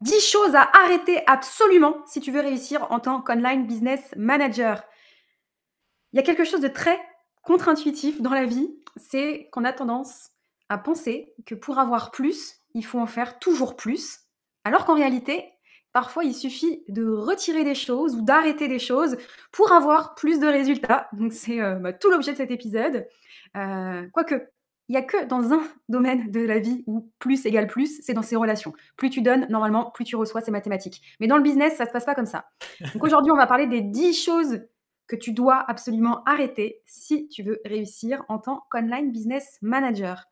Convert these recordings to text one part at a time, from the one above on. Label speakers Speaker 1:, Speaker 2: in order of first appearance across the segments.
Speaker 1: 10 choses à arrêter absolument si tu veux réussir en tant qu'online business manager. Il y a quelque chose de très contre-intuitif dans la vie, c'est qu'on a tendance à penser que pour avoir plus, il faut en faire toujours plus, alors qu'en réalité, parfois il suffit de retirer des choses ou d'arrêter des choses pour avoir plus de résultats. Donc c'est tout l'objet de cet épisode. Quoique, il n'y a que dans un domaine de la vie où plus égale plus, c'est dans ses relations. Plus tu donnes, normalement, plus tu reçois, c'est mathématique. Mais dans le business, ça ne se passe pas comme ça. Donc aujourd'hui, on va parler des 10 choses que tu dois absolument arrêter si tu veux réussir en tant qu'online business manager.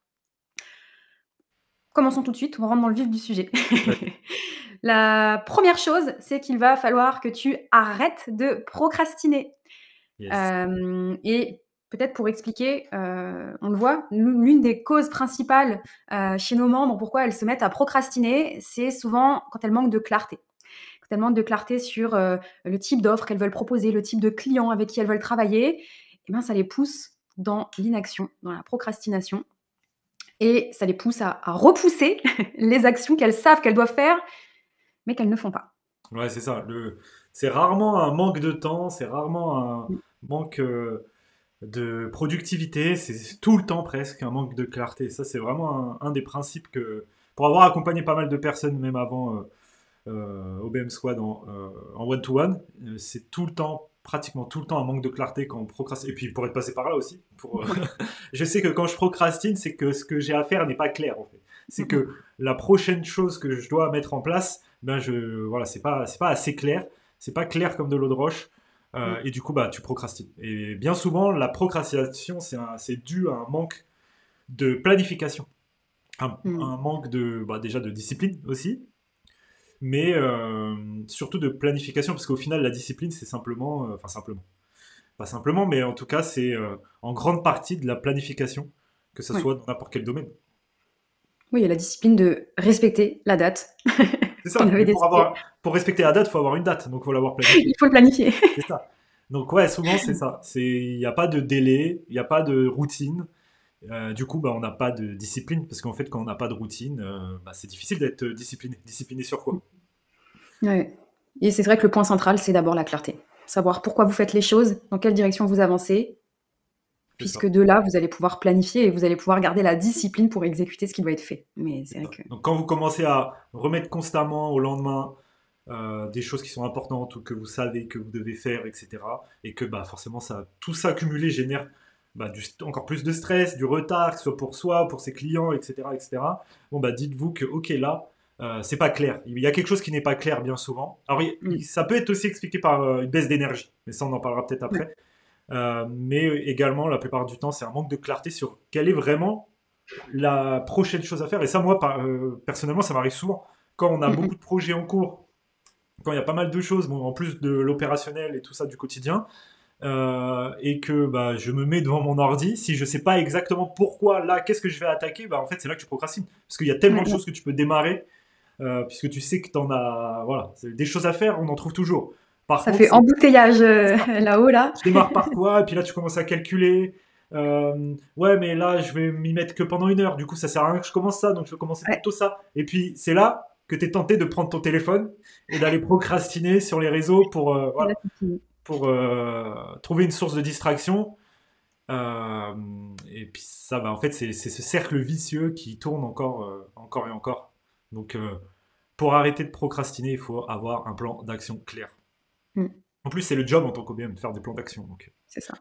Speaker 1: Commençons tout de suite, on rentre dans le vif du sujet.
Speaker 2: Ouais.
Speaker 1: La première chose, c'est qu'il va falloir que tu arrêtes de procrastiner.
Speaker 2: Yes.
Speaker 1: Et peut-être pour expliquer, on le voit, l'une des causes principales chez nos membres, pourquoi elles se mettent à procrastiner, c'est souvent quand elles manquent de clarté. Quand elles manquent de clarté sur le type d'offre qu'elles veulent proposer, le type de client avec qui elles veulent travailler, et bien ça les pousse dans l'inaction, dans la procrastination. Et ça les pousse à repousser les actions qu'elles savent qu'elles doivent faire, mais qu'elles ne font pas.
Speaker 2: Ouais, c'est ça. C'est rarement un manque de temps, c'est rarement un
Speaker 1: Mm.
Speaker 2: manque de productivité, c'est tout le temps presque un manque de clarté. Ça, c'est vraiment un des principes que, pour avoir accompagné pas mal de personnes, même avant OBM Squad en one-to-one, c'est tout le temps, pratiquement tout le temps, un manque de clarté quand on procrastine. Et puis, pour être passé par là aussi,
Speaker 1: Ouais.
Speaker 2: je sais que quand je procrastine, c'est que ce que j'ai à faire n'est pas clair, en fait. C'est
Speaker 1: Mm,
Speaker 2: que la prochaine chose que je dois mettre en place, ben voilà, c'est pas assez clair, c'est pas clair comme de l'eau de roche,
Speaker 1: mm,
Speaker 2: et du coup, bah, tu procrastines. Et bien souvent, la procrastination, c'est dû à un manque de planification,
Speaker 1: mm.
Speaker 2: un manque déjà de discipline aussi, mais surtout de planification, parce qu'au final, la discipline, c'est simplement, enfin simplement, pas simplement, mais en tout cas, c'est en grande partie de la planification, que ce
Speaker 1: Ouais.
Speaker 2: soit dans n'importe quel domaine.
Speaker 1: Oui, il y a la discipline de respecter la date
Speaker 2: C'est
Speaker 1: qu'on
Speaker 2: ça,
Speaker 1: avait
Speaker 2: mais
Speaker 1: décidée.
Speaker 2: pour respecter la date, il faut avoir une date, donc il faut l'avoir planifiée.
Speaker 1: Il faut le planifier.
Speaker 2: C'est ça. Donc ouais, souvent c'est ça. Il n'y a pas de délai, il n'y a pas de routine. Du coup, bah, on n'a pas de discipline, parce qu'en fait, quand on n'a pas de routine, bah, c'est difficile d'être discipliné. Discipliné sur quoi?
Speaker 1: Ouais. Et c'est vrai que le point central, c'est d'abord la clarté. Savoir pourquoi vous faites les choses, dans quelle direction vous avancez,
Speaker 2: C'est
Speaker 1: puisque
Speaker 2: ça.
Speaker 1: de là, vous allez pouvoir planifier et vous allez pouvoir garder la discipline pour exécuter ce qui doit être fait. Mais c'est
Speaker 2: C'est
Speaker 1: vrai
Speaker 2: ça.
Speaker 1: que...
Speaker 2: Donc quand vous commencez à remettre constamment au lendemain des choses qui sont importantes ou que vous savez que vous devez faire, etc. Et que bah, forcément, tout ça cumulé génère bah, encore plus de stress, du retard, que ce soit pour soi, pour ses clients, etc. etc. Bon, bah, dites-vous que, ok, là, c'est pas clair. Il y a quelque chose qui n'est pas clair bien souvent. Alors,
Speaker 1: Mm.
Speaker 2: ça peut être aussi expliqué par une baisse d'énergie, mais ça, on en parlera peut-être
Speaker 1: Ouais.
Speaker 2: après. Mais également, la plupart du temps, c'est un manque de clarté sur quelle est vraiment la prochaine chose à faire. Et ça, moi, personnellement, ça m'arrive souvent. Quand on a
Speaker 1: Mm,
Speaker 2: beaucoup
Speaker 1: mm.
Speaker 2: de projets en cours, quand il y a pas mal de choses, bon, en plus de l'opérationnel et tout ça du quotidien, et que bah, je me mets devant mon ordi, si je sais pas exactement pourquoi, là, qu'est-ce que je vais attaquer, bah, en fait, c'est là que tu procrastines. Parce qu'il y a tellement
Speaker 1: Ouais,
Speaker 2: de
Speaker 1: ouais.
Speaker 2: choses que tu peux démarrer, puisque tu sais que tu en as. Voilà, des choses à faire, on en trouve toujours. Par
Speaker 1: Ça
Speaker 2: contre,
Speaker 1: fait embouteillage
Speaker 2: c'est ça.
Speaker 1: là-haut, là.
Speaker 2: Je démarre par quoi, et puis là, tu commences à calculer. Ouais, mais là, je vais m'y mettre que pendant une heure. Du coup, ça sert à rien que je commence ça, donc je vais commencer
Speaker 1: Ouais.
Speaker 2: plutôt ça. Et puis, c'est là que tu es tenté de prendre ton téléphone et d'aller procrastiner sur les réseaux pour,
Speaker 1: Et là,
Speaker 2: voilà,
Speaker 1: c'est fini.
Speaker 2: pour trouver une source de distraction. Euh, et puis, ça va. En fait, c'est ce cercle vicieux qui tourne encore et encore. Donc, pour arrêter de procrastiner, il faut avoir un plan d'action clair.
Speaker 1: Mm.
Speaker 2: En plus, c'est le job en tant qu'OBM de faire des plans d'action. Donc,
Speaker 1: C'est ça.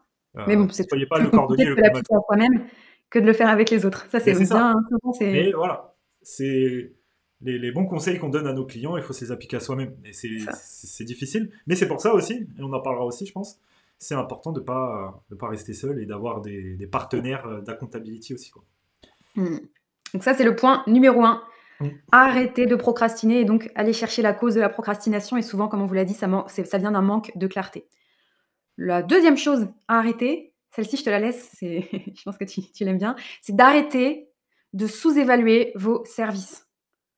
Speaker 1: Mais bon, c'est
Speaker 2: soyez pas
Speaker 1: plus
Speaker 2: le
Speaker 1: compliqué
Speaker 2: cordonnier
Speaker 1: de
Speaker 2: le
Speaker 1: se
Speaker 2: plus mal.
Speaker 1: l'appliquer à soi-même que de le faire avec les autres. Ça,
Speaker 2: Mais
Speaker 1: c'est
Speaker 2: c'est ça.
Speaker 1: bien, souvent,
Speaker 2: Mais
Speaker 1: c'est
Speaker 2: voilà, c'est les bons conseils qu'on donne à nos clients, il faut se les appliquer à soi-même. Et
Speaker 1: ça.
Speaker 2: c'est difficile. Mais c'est pour ça aussi, et on en parlera aussi, je pense, c'est important de pas rester seul et d'avoir des partenaires d'accountability aussi, quoi.
Speaker 1: Mm. Donc ça, c'est le point numéro un.
Speaker 2: Mm.
Speaker 1: Arrêter de procrastiner et donc aller chercher la cause de la procrastination. Et souvent, comme on vous l'a dit, ça vient d'un manque de clarté. La deuxième chose à arrêter, celle-ci, je te la laisse, je pense que tu l'aimes bien, c'est d'arrêter de sous-évaluer vos services.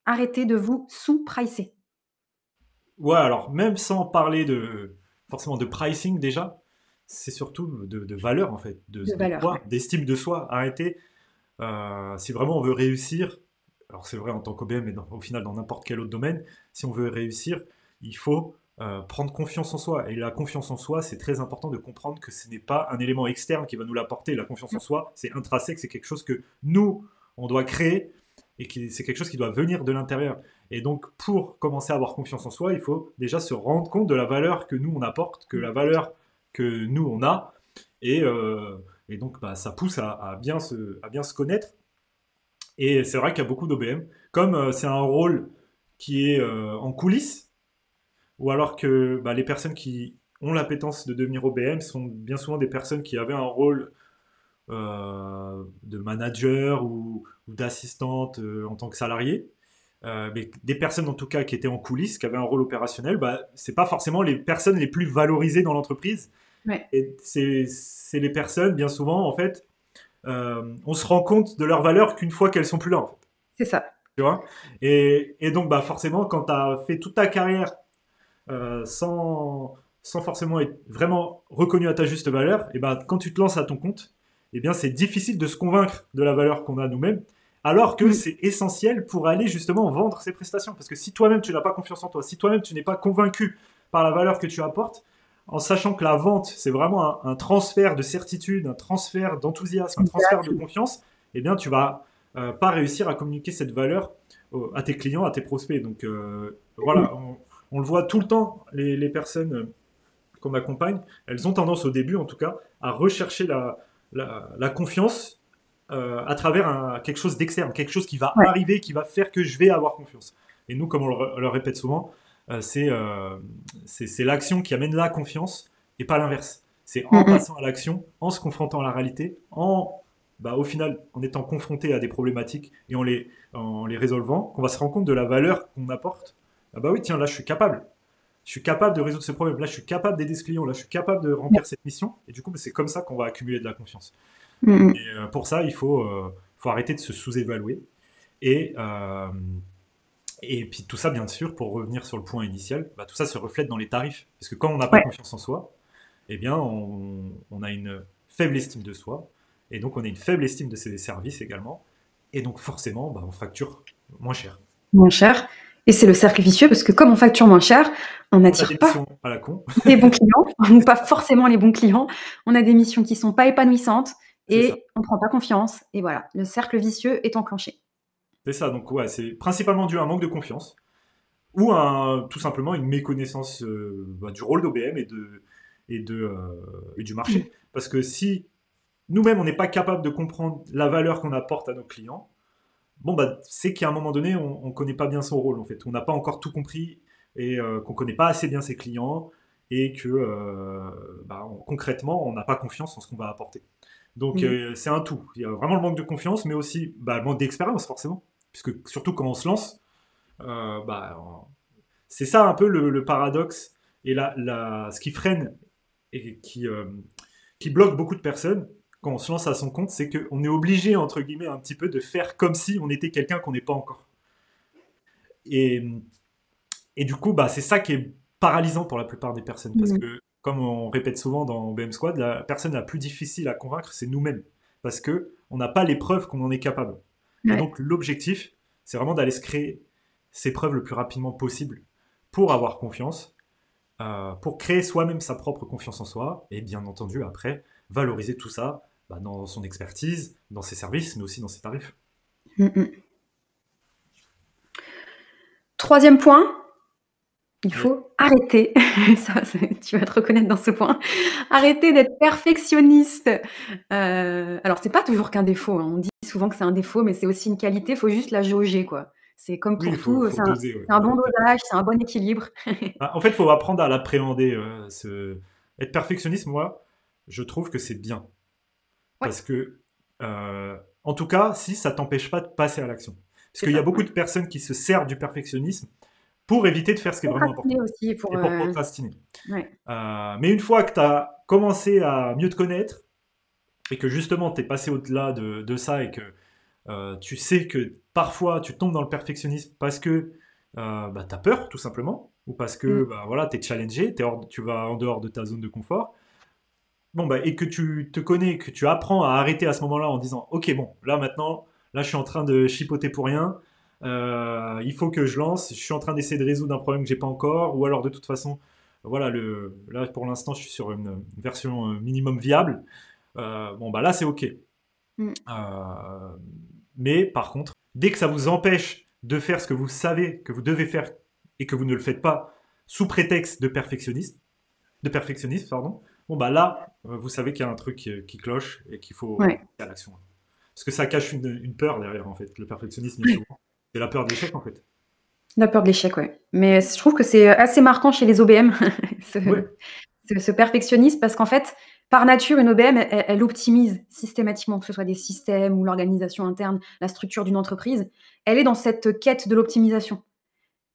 Speaker 1: Arrêtez de vous sous-pricer.
Speaker 2: Ouais, alors même sans parler forcément de pricing déjà, c'est surtout de valeur en fait,
Speaker 1: De
Speaker 2: de
Speaker 1: valeur,
Speaker 2: soi,
Speaker 1: ouais.
Speaker 2: d'estime de soi. Arrêtez, si vraiment on veut réussir, alors c'est vrai en tant qu'OBM, mais au final dans n'importe quel autre domaine, si on veut réussir, il faut prendre confiance en soi. Et la confiance en soi, c'est très important de comprendre que ce n'est pas un élément externe qui va nous l'apporter. La confiance en soi, c'est intrinsèque, c'est quelque chose que nous, on doit créer et c'est quelque chose qui doit venir de l'intérieur. Et donc, pour commencer à avoir confiance en soi, il faut déjà se rendre compte de la valeur que nous, on apporte, que la valeur que nous, on a. Et, euh, et donc, bah, ça pousse à bien se connaître. Et c'est vrai qu'il y a beaucoup d'OBM. Comme c'est un rôle qui est en coulisses, ou alors que bah, les personnes qui ont l'appétence de devenir OBM sont bien souvent des personnes qui avaient un rôle de manager ou d'assistante en tant que salarié. Mais des personnes en tout cas qui étaient en coulisses, qui avaient un rôle opérationnel, bah, c'est pas forcément les personnes les plus valorisées dans l'entreprise.
Speaker 1: Ouais,
Speaker 2: Et c'est les personnes, bien souvent, en fait, on se rend compte de leur valeur qu'une fois qu'elles sont plus là, en fait.
Speaker 1: c'est ça.
Speaker 2: Tu vois. Et donc, bah, forcément, quand tu as fait toute ta carrière sans forcément être vraiment reconnu à ta juste valeur, et ben, quand tu te lances à ton compte, eh bien, c'est difficile de se convaincre de la valeur qu'on a nous-mêmes, alors que
Speaker 1: Mm.
Speaker 2: c'est essentiel pour aller justement vendre ses prestations. Parce que si toi-même tu n'as pas confiance en toi, si toi-même tu n'es pas convaincu par la valeur que tu apportes, en sachant que la vente, c'est vraiment un transfert de certitude, un transfert d'enthousiasme, un transfert de
Speaker 1: Exact.
Speaker 2: confiance, eh bien, tu vas pas réussir à communiquer cette valeur à tes clients, à tes prospects. Donc voilà,
Speaker 1: Mm.
Speaker 2: on le voit tout le temps, les personnes qu'on accompagne, elles ont tendance au début en tout cas à rechercher la confiance à travers quelque chose d'externe, quelque chose qui va
Speaker 1: Ouais.
Speaker 2: arriver, qui va faire que je vais avoir confiance. Et nous, comme on le répète souvent, c'est l'action qui amène la confiance et pas l'inverse. C'est
Speaker 1: Mm,
Speaker 2: en
Speaker 1: mm.
Speaker 2: passant à l'action, en se confrontant à la réalité, bah, au final, en étant confronté à des problématiques et en les résolvant, qu'on va se rendre compte de la valeur qu'on apporte. Ah bah oui, tiens, là, je suis capable. Je suis capable de résoudre ce problème. Là, je suis capable d'aider ce client. Là, je suis capable de
Speaker 1: Ouais.
Speaker 2: remplir cette mission. Et du coup, bah, c'est comme ça qu'on va accumuler de la confiance.
Speaker 1: Mm,
Speaker 2: Et
Speaker 1: mm.
Speaker 2: pour ça, faut arrêter de se sous-évaluer. Et, euh, et puis tout ça, bien sûr, pour revenir sur le point initial, bah, tout ça se reflète dans les tarifs. Parce que quand on n'a pas
Speaker 1: Ouais.
Speaker 2: confiance en soi, eh bien, on a une faible estime de soi. Et donc, on a une faible estime de ses services également. Et donc, forcément, bah, on facture moins cher.
Speaker 1: Moins cher. Et c'est le cercle vicieux parce que comme on facture moins cher, on
Speaker 2: On a des
Speaker 1: n'attire pas
Speaker 2: missions à la con.
Speaker 1: les bons clients, ou pas forcément les bons clients. On a des missions qui sont pas épanouissantes
Speaker 2: C'est ça.
Speaker 1: et on prend pas confiance. Et voilà, le cercle vicieux est enclenché.
Speaker 2: C'est ça. Donc, ouais, c'est principalement dû à un manque de confiance. Ou tout simplement une méconnaissance bah, du rôle d'OBM et du
Speaker 1: Mm.
Speaker 2: marché. Parce que si nous-mêmes, on n'est pas capable de comprendre la valeur qu'on apporte à nos clients, bon, bah, c'est qu'à un moment donné, on ne connaît pas bien son rôle, en fait. On n'a pas encore tout compris et qu'on ne connaît pas assez bien ses clients et que bah, concrètement, on n'a pas confiance en ce qu'on va apporter. Donc,
Speaker 1: Mm.
Speaker 2: c'est un tout. Il y a vraiment le manque de confiance, mais aussi bah, le manque d'expérience, forcément. Puisque surtout quand on se lance, bah, c'est ça un peu le paradoxe et ce qui freine et qui bloque beaucoup de personnes quand on se lance à son compte, c'est qu'on est obligé, entre guillemets, un petit peu de faire comme si on était quelqu'un qu'on n'est pas encore. Et, et du coup, bah, c'est ça qui est paralysant pour la plupart des personnes. Parce
Speaker 1: Mm.
Speaker 2: que, comme on répète souvent dans BM Squad, la personne la plus difficile à convaincre, c'est nous-mêmes. Parce que on n'a pas les preuves qu'on en est capable. Et
Speaker 1: Ouais.
Speaker 2: donc, l'objectif, c'est vraiment d'aller se créer ces preuves le plus rapidement possible pour avoir confiance, pour créer soi-même sa propre confiance en soi, et bien entendu, après, valoriser tout ça bah, dans son expertise, dans ses services, mais aussi dans ses tarifs.
Speaker 1: Mm, mm. Troisième point, il
Speaker 2: Oui,
Speaker 1: faut arrêter, tu vas te reconnaître dans ce point, arrêter d'être perfectionniste. Alors c'est pas toujours qu'un défaut, hein. On dit souvent que c'est un défaut, mais c'est aussi une qualité, il faut juste la jauger, quoi. C'est comme
Speaker 2: oui,
Speaker 1: pour tout,
Speaker 2: faut doser. Ouais,
Speaker 1: c'est un
Speaker 2: ouais,
Speaker 1: bon
Speaker 2: tout à fait.
Speaker 1: dosage, c'est un bon équilibre.
Speaker 2: Ah, en fait, il faut apprendre à l'appréhender. Être perfectionniste, moi, je trouve que c'est bien.
Speaker 1: Ouais,
Speaker 2: Parce que, euh, en tout cas, si ça t'empêche pas de passer à l'action. Parce
Speaker 1: c'est
Speaker 2: qu'il y a
Speaker 1: ça,
Speaker 2: beaucoup
Speaker 1: ouais.
Speaker 2: de personnes qui se servent du perfectionnisme pour éviter de faire ce qui est vraiment important.
Speaker 1: Procrastiner aussi pour,
Speaker 2: Et pour procrastiner.
Speaker 1: ouais.
Speaker 2: Mais une fois que tu as commencé à mieux te connaître, et que justement tu es passé au-delà de ça, et que tu sais que parfois tu tombes dans le perfectionnisme parce que bah, tu as peur, tout simplement, ou parce que
Speaker 1: Mmh.
Speaker 2: bah, voilà, tu es challengé, tu vas en dehors de ta zone de confort, bon, bah, et que tu te connais, que tu apprends à arrêter à ce moment-là en disant ok, bon, là maintenant, là je suis en train de chipoter pour rien, il faut que je lance, je suis en train d'essayer de résoudre un problème que j'ai pas encore, ou alors de toute façon, voilà, là pour l'instant je suis sur une version minimum viable. Bon bah là c'est ok.
Speaker 1: Mm.
Speaker 2: Mais par contre, dès que ça vous empêche de faire ce que vous savez que vous devez faire et que vous ne le faites pas sous prétexte de perfectionnisme, pardon, bon bah là, vous savez qu'il y a un truc qui cloche et qu'il faut
Speaker 1: Ouais.
Speaker 2: passer à l'action. Parce que ça cache une peur derrière, en fait. Le perfectionnisme, il souvent. C'est la peur de l'échec, en fait.
Speaker 1: La peur de l'échec, ouais. Mais je trouve que c'est assez marquant chez les OBM, ce,
Speaker 2: Ouais,
Speaker 1: ce perfectionnisme, parce qu'en fait, par nature, une OBM, elle optimise systématiquement, que ce soit des systèmes ou l'organisation interne, la structure d'une entreprise. Elle est dans cette quête de l'optimisation.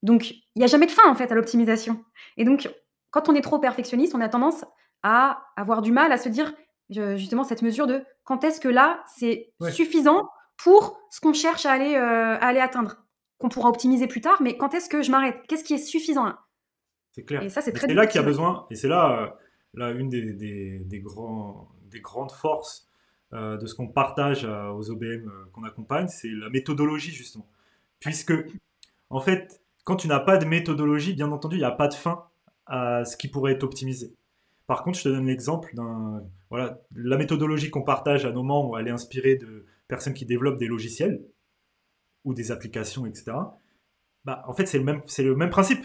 Speaker 1: Donc, il n'y a jamais de fin, en fait, à l'optimisation. Et donc, quand on est trop perfectionniste, on a tendance à avoir du mal à se dire, justement, cette mesure de quand est-ce que là, c'est
Speaker 2: ouais,
Speaker 1: suffisant pour ce qu'on cherche à aller atteindre, qu'on pourra optimiser plus tard, mais quand est-ce que je m'arrête? Qu'est-ce qui est suffisant là?
Speaker 2: c'est clair.
Speaker 1: Et ça, c'est
Speaker 2: Mais
Speaker 1: très
Speaker 2: c'est là qu'il y a
Speaker 1: difficile.
Speaker 2: besoin, et c'est là, là une des grandes forces de ce qu'on partage aux OBM qu'on accompagne, c'est la méthodologie, justement. Puisque, en fait, quand tu n'as pas de méthodologie, bien entendu, il n'y a pas de fin à ce qui pourrait être optimisé. Par contre, je te donne l'exemple voilà, la méthodologie qu'on partage à nos membres, elle est inspirée de personnes qui développent des logiciels ou des applications, etc. Bah, en fait, c'est le même principe.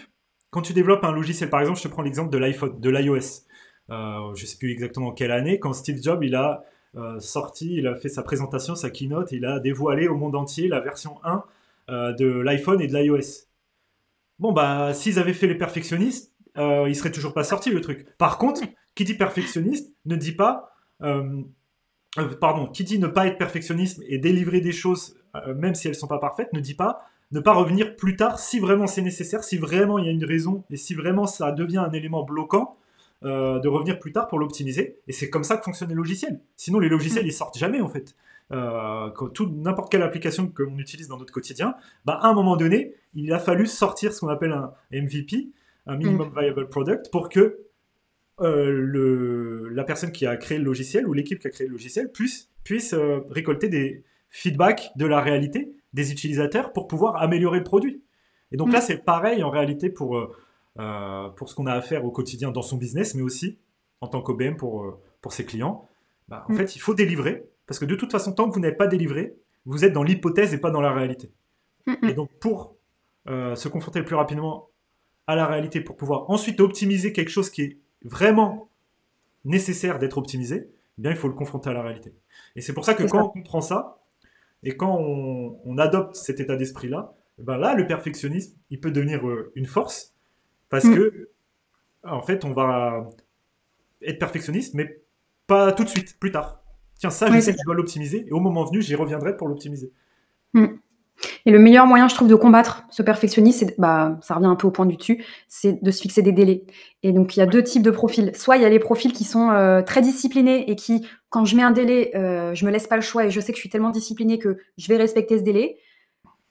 Speaker 2: Quand tu développes un logiciel, par exemple, je te prends l'exemple de l'iPhone, de l'iOS. Je ne sais plus exactement quelle année, quand Steve Jobs il a fait sa présentation, sa keynote, il a dévoilé au monde entier la version 1 de l'iPhone et de l'iOS. Bon, bah, s'ils avaient fait les perfectionnistes, il serait toujours pas sorti le truc. Par contre, qui dit perfectionniste ne dit pas. Pardon, qui dit ne pas être perfectionniste et délivrer des choses, même si elles sont pas parfaites, ne dit pas ne pas revenir plus tard si vraiment c'est nécessaire, si vraiment il y a une raison et si vraiment ça devient un élément bloquant, de revenir plus tard pour l'optimiser. Et c'est comme ça que fonctionnent les logiciels. Sinon, les logiciels,
Speaker 1: Mm.
Speaker 2: ils sortent jamais en fait. N'importe quelle application que l'on utilise dans notre quotidien, bah, à un moment donné, il a fallu sortir ce qu'on appelle un MVP, un
Speaker 1: Mm.
Speaker 2: minimum viable product, pour que la personne qui a créé le logiciel ou l'équipe qui a créé le logiciel puisse récolter des feedbacks de la réalité des utilisateurs pour pouvoir améliorer le produit. Et donc là,
Speaker 1: Mm.
Speaker 2: c'est pareil en réalité pour ce qu'on a à faire au quotidien dans son business, mais aussi en tant qu'OBM pour ses clients. Bah, en
Speaker 1: Mm.
Speaker 2: fait, il faut délivrer, parce que de toute façon, tant que vous n'avez pas délivré, vous êtes dans l'hypothèse et pas dans la réalité.
Speaker 1: Mm.
Speaker 2: Et
Speaker 1: Mm.
Speaker 2: donc, pour se confronter le plus rapidement à la réalité, pour pouvoir ensuite optimiser quelque chose qui est vraiment nécessaire d'être optimisé, eh bien, il faut le confronter à la réalité. Et c'est pour ça que
Speaker 1: C'est ça.
Speaker 2: quand on comprend ça, et quand on adopte cet état d'esprit-là, eh ben là, le perfectionnisme, il peut devenir une force, parce
Speaker 1: Mm.
Speaker 2: que, en fait, on va être perfectionniste, mais pas tout de suite, plus tard. Tiens, ça, je
Speaker 1: Oui,
Speaker 2: sais
Speaker 1: c'est
Speaker 2: que je
Speaker 1: ça.
Speaker 2: dois l'optimiser, et au moment venu, j'y reviendrai pour l'optimiser.
Speaker 1: Mm. Et le meilleur moyen, je trouve, de combattre ce perfectionnisme, c'est, bah, ça revient un peu au point du dessus, c'est de se fixer des délais. Et donc, il y a
Speaker 2: Ouais,
Speaker 1: deux types de profils. Soit il y a les profils qui sont très disciplinés et qui, quand je mets un délai, je me laisse pas le choix et je sais que je suis tellement disciplinée que je vais respecter ce délai.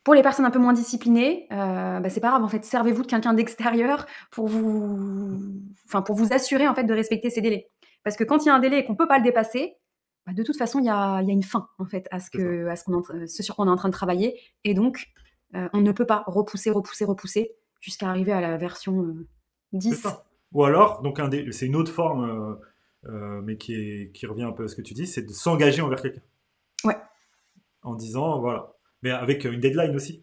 Speaker 1: Pour les personnes un peu moins disciplinées, bah, c'est pas grave, en fait, servez-vous de quelqu'un d'extérieur pour vous assurer en fait de respecter ces délais. Parce que quand il y a un délai et qu'on peut pas le dépasser, bah, de toute façon, il y a une fin en fait
Speaker 2: c'est ça.
Speaker 1: ce sur quoi on est en train de travailler, et donc on ne peut pas repousser, repousser, repousser jusqu'à arriver à la version
Speaker 2: C'est
Speaker 1: 10.
Speaker 2: ça. Ou alors, donc c'est une autre forme, mais qui revient un peu à ce que tu dis, c'est de s'engager envers quelqu'un.
Speaker 1: Ouais,
Speaker 2: En disant, voilà. Mais avec une deadline aussi.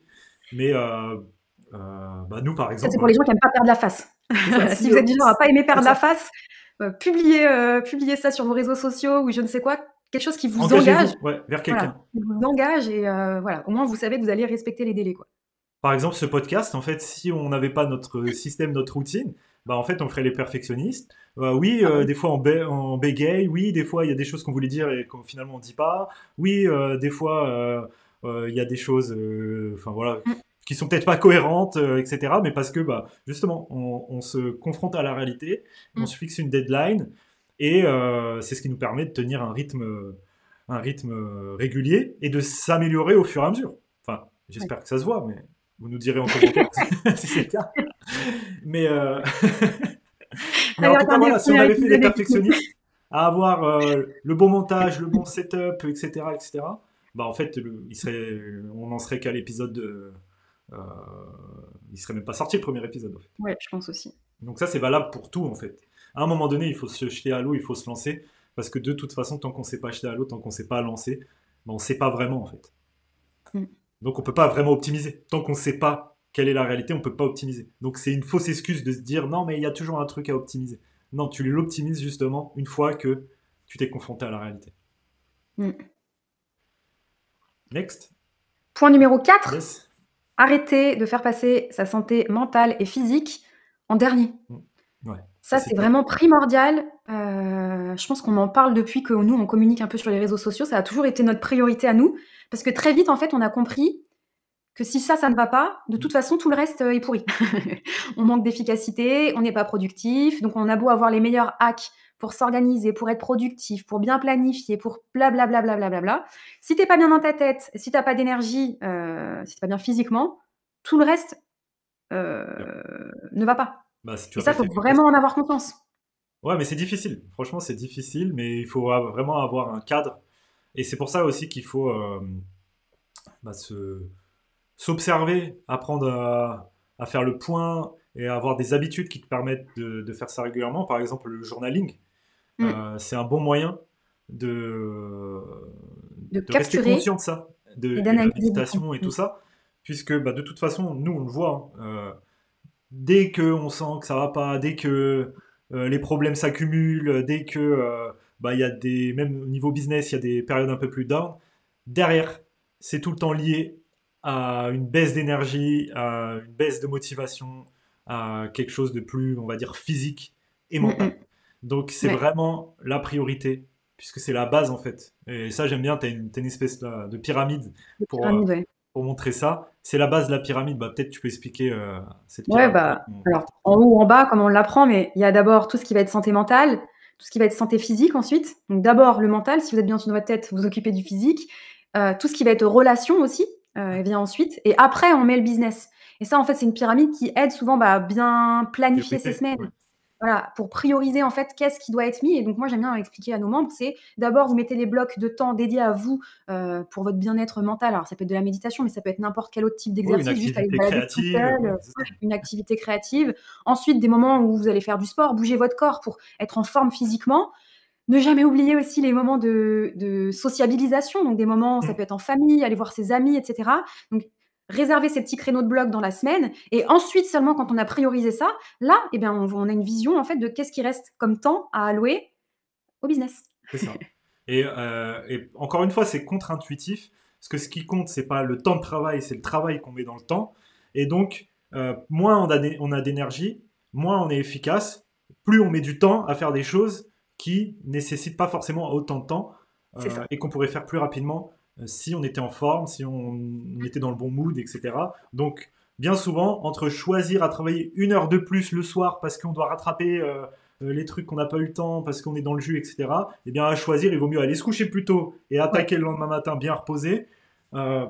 Speaker 2: Mais bah, nous, par
Speaker 1: ça
Speaker 2: exemple,
Speaker 1: c'est pour les gens qui aiment pas perdre la face.
Speaker 2: c'est ça.
Speaker 1: Si vous êtes du genre à pas aimer
Speaker 2: C'est
Speaker 1: perdre la
Speaker 2: ça.
Speaker 1: face, publiez ça sur vos réseaux sociaux ou je ne sais quoi, quelque chose qui vous engage.
Speaker 2: Engagez-vous, ouais, vers
Speaker 1: Voilà,
Speaker 2: quelqu'un.
Speaker 1: il vous engage et voilà, au moins vous savez que vous allez respecter les délais, quoi.
Speaker 2: Par exemple, ce podcast, en fait, si on n'avait pas notre système, notre routine, bah, en fait, on ferait les perfectionnistes. Oui,
Speaker 1: Ah bah oui.
Speaker 2: des fois on bégaye. Oui, des fois, il y a des choses qu'on voulait dire et qu'on finalement on dit pas. Oui, des fois, il y a des choses, enfin voilà,
Speaker 1: Mmh,
Speaker 2: qui sont peut-être pas cohérentes, etc. Mais parce que, bah, justement, on se confronte à la réalité, on
Speaker 1: mmh.
Speaker 2: se fixe une deadline et c'est ce qui nous permet de tenir un rythme régulier et de s'améliorer au fur et à mesure. Enfin,
Speaker 1: Ouais.
Speaker 2: j'espère que ça se voit, mais vous nous direz en commentaire si c'est le cas. Mais, mais
Speaker 1: Allez,
Speaker 2: en tout cas,
Speaker 1: regardez le
Speaker 2: voilà, si on
Speaker 1: premier
Speaker 2: avait fait des
Speaker 1: épisode et dites-nous.
Speaker 2: perfectionnistes à avoir le bon montage, le bon setup, etc., etc., bah en fait, on n'en serait qu'à l'épisode euh, il serait même pas sorti le premier épisode en fait.
Speaker 1: Ouais, je pense aussi.
Speaker 2: Donc ça, c'est valable pour tout en fait. À un moment donné, il faut se jeter à l'eau, il faut se lancer, parce que de toute façon, tant qu'on ne s'est pas jeté à l'eau, tant qu'on ne s'est pas lancé, ben, on ne sait pas vraiment en fait.
Speaker 1: Mm.
Speaker 2: Donc on ne peut pas vraiment optimiser. Tant qu'on ne sait pas quelle est la réalité, on ne peut pas optimiser. Donc c'est une fausse excuse de se dire non, mais il y a toujours un truc à optimiser. Non, tu l'optimises justement une fois que tu t'es confronté à la réalité.
Speaker 1: Mm.
Speaker 2: Next.
Speaker 1: Point numéro 4,
Speaker 2: Yes.
Speaker 1: arrêter de faire passer sa santé mentale et physique en dernier.
Speaker 2: Ouais.
Speaker 1: Ça, c'est vraiment primordial. Je pense qu'on en parle depuis que nous, on communique un peu sur les réseaux sociaux. Ça a toujours été notre priorité à nous. Parce que très vite, en fait, on a compris que si ça ne va pas, de toute façon, tout le reste est pourri. On manque d'efficacité, on n'est pas productif. Donc, on a beau avoir les meilleurs hacks pour s'organiser, pour être productif, pour bien planifier, pour blablabla. Si t'es pas bien dans ta tête, si t'as pas d'énergie, si t'es pas bien physiquement, tout le reste ne va pas.
Speaker 2: Bah, si tu
Speaker 1: Et
Speaker 2: as
Speaker 1: ça,
Speaker 2: pas
Speaker 1: il faut
Speaker 2: fait
Speaker 1: vraiment en avoir conscience.
Speaker 2: Ouais, mais c'est difficile. Franchement, c'est difficile, mais il faut vraiment avoir un cadre. Et c'est pour ça aussi qu'il faut bah, s'observer, apprendre à faire le point et à avoir des habitudes qui te permettent de faire ça régulièrement. Par exemple, le journaling,
Speaker 1: Mm.
Speaker 2: c'est un bon moyen de,
Speaker 1: De
Speaker 2: de rester
Speaker 1: capturer
Speaker 2: conscient de ça,
Speaker 1: et
Speaker 2: et la
Speaker 1: d'analyser du coup.
Speaker 2: méditation et
Speaker 1: Mm.
Speaker 2: tout ça, puisque bah, de toute façon, nous, on le voit. Hein, dès qu'on sent que ça va pas, dès que les problèmes s'accumulent, dès que bah, il y a des, même au niveau business, il y a des périodes un peu plus down, derrière, c'est tout le temps lié à une baisse d'énergie, à une baisse de motivation, à quelque chose de plus, on va dire, physique et
Speaker 1: Mm,
Speaker 2: mental.
Speaker 1: mm.
Speaker 2: Donc c'est
Speaker 1: Ouais,
Speaker 2: vraiment la priorité, puisque c'est la base en fait. Et ça j'aime bien, t'as une espèce là, de pyramide
Speaker 1: les
Speaker 2: pour,
Speaker 1: pyramides, ouais.
Speaker 2: montrer ça. C'est la base de la pyramide. Bah, peut-être tu peux expliquer cette
Speaker 1: Ouais,
Speaker 2: pyramide
Speaker 1: bah,
Speaker 2: qu'on
Speaker 1: alors,
Speaker 2: retrouve.
Speaker 1: en haut ou en bas, comme on l'apprend, mais il y a d'abord tout ce qui va être santé mentale, tout ce qui va être santé physique ensuite. Donc d'abord le mental, si vous êtes bien sur votre tête, vous vous occupez du physique. Tout ce qui va être relation aussi, vient ensuite. Et après, on met le business. Et ça, en fait, c'est une pyramide qui aide souvent bah, à bien planifier ses
Speaker 2: Priorité,
Speaker 1: semaines.
Speaker 2: ouais.
Speaker 1: Voilà, pour prioriser en fait qu'est-ce qui doit être mis. Et donc moi j'aime bien expliquer à nos membres, c'est d'abord vous mettez les blocs de temps dédiés à vous pour votre bien-être mental. Alors ça peut être de la méditation, mais ça peut être n'importe quel autre type
Speaker 2: Oui, une
Speaker 1: d'exercice, juste aller vous
Speaker 2: activité
Speaker 1: balader tout
Speaker 2: créative,
Speaker 1: seul,
Speaker 2: ouais, c'est ça.
Speaker 1: une activité créative. Ensuite des moments où vous allez faire du sport, bouger votre corps pour être en forme physiquement. Ne jamais oublier aussi les moments de sociabilisation, donc des moments, ça
Speaker 2: Mm.
Speaker 1: peut être en famille, aller voir ses amis, etc. Donc, réserver ces petits créneaux de bloc dans la semaine. Et ensuite, seulement quand on a priorisé ça, là, eh bien, on a une vision en fait de qu'est-ce qui reste comme temps à allouer au business.
Speaker 2: C'est ça. Et encore une fois, c'est contre-intuitif, parce que ce qui compte, c'est pas le temps de travail, c'est le travail qu'on met dans le temps. Et donc, moins on a d'énergie, moins on est efficace, plus on met du temps à faire des choses qui nécessitent pas forcément autant de temps
Speaker 1: C'est ça.
Speaker 2: et qu'on pourrait faire plus rapidement si on était en forme, si on était dans le bon mood, etc. Donc, bien souvent, entre choisir à travailler 1 heure de plus le soir parce qu'on doit rattraper les trucs qu'on n'a pas eu le temps parce qu'on est dans le jus, etc. Eh bien, à choisir, il vaut mieux aller se coucher plus tôt et
Speaker 1: Ouais.
Speaker 2: attaquer le lendemain matin bien reposé,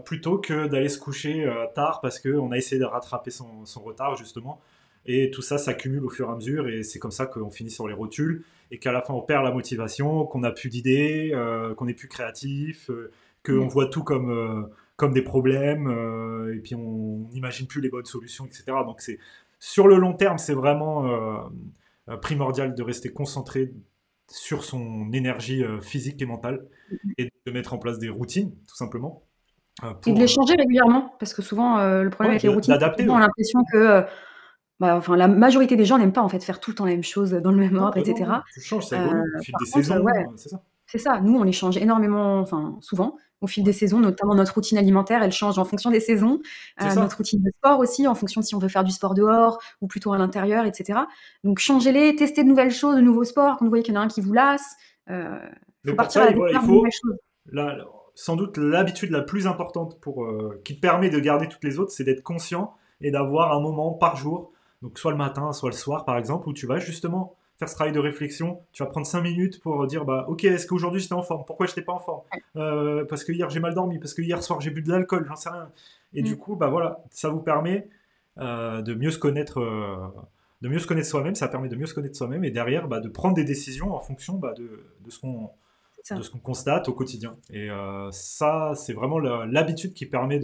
Speaker 2: plutôt que d'aller se coucher tard parce qu'on a essayé de rattraper son retard, justement. Et tout ça s'accumule au fur et à mesure, et c'est comme ça qu'on finit sur les rotules, et qu'à la fin on perd la motivation, qu'on n'a plus d'idées, qu'on n'est plus créatif, qu'on
Speaker 1: Mm.
Speaker 2: voit tout comme des problèmes, et puis on n'imagine plus les bonnes solutions, etc. Donc c'est sur le long terme, c'est vraiment primordial de rester concentré sur son énergie physique et mentale et de mettre en place des routines, tout simplement,
Speaker 1: Et de
Speaker 2: pour
Speaker 1: les changer régulièrement, parce que souvent, le problème
Speaker 2: ouais,
Speaker 1: avec les routines, c'est que
Speaker 2: d'adapter.
Speaker 1: souvent, on a
Speaker 2: Ouais.
Speaker 1: l'impression que bah, enfin, la majorité des gens n'aiment pas en fait faire tout le temps la même chose dans le même
Speaker 2: Non,
Speaker 1: ordre,
Speaker 2: bah non, non,
Speaker 1: etc.
Speaker 2: tu changes, ça
Speaker 1: Euh,
Speaker 2: évolue au fil des
Speaker 1: Par contre, ouais,
Speaker 2: saisons, c'est ça.
Speaker 1: c'est ça. Nous, on les change énormément, enfin souvent, au fil
Speaker 2: Ouais.
Speaker 1: des saisons, notamment notre routine alimentaire, elle change en fonction des saisons.
Speaker 2: C'est
Speaker 1: Notre
Speaker 2: ça.
Speaker 1: routine de sport aussi, en fonction de si on veut faire du sport dehors ou plutôt à l'intérieur, etc. Donc changez-les, testez de nouvelles choses, de nouveaux sports. Quand vous voyez qu'il y en a un qui vous lasse,
Speaker 2: Mais
Speaker 1: faut
Speaker 2: pour
Speaker 1: partir à
Speaker 2: ça,
Speaker 1: la
Speaker 2: voilà, il
Speaker 1: découverte de nouvelles
Speaker 2: faut
Speaker 1: choses.
Speaker 2: sans doute l'habitude la plus importante qui te permet de garder toutes les autres, c'est d'être conscient et d'avoir un moment par jour, donc soit le matin, soit le soir par exemple, où tu vas justement faire ce travail de réflexion. Tu vas prendre 5 minutes pour dire bah ok, est-ce qu'aujourd'hui j'étais en forme? Pourquoi j'étais pas en forme? Parce que hier j'ai mal dormi, parce que hier soir j'ai bu de l'alcool, j'en sais rien. Et du
Speaker 1: Mm.
Speaker 2: coup, bah voilà, ça vous permet de mieux se connaître. De mieux se connaître soi-même, ça permet de mieux se connaître soi-même et derrière bah, de prendre des décisions en fonction bah, de ce qu'on
Speaker 1: C'est ça.
Speaker 2: constate au quotidien. Et ça, c'est vraiment l'habitude qui permet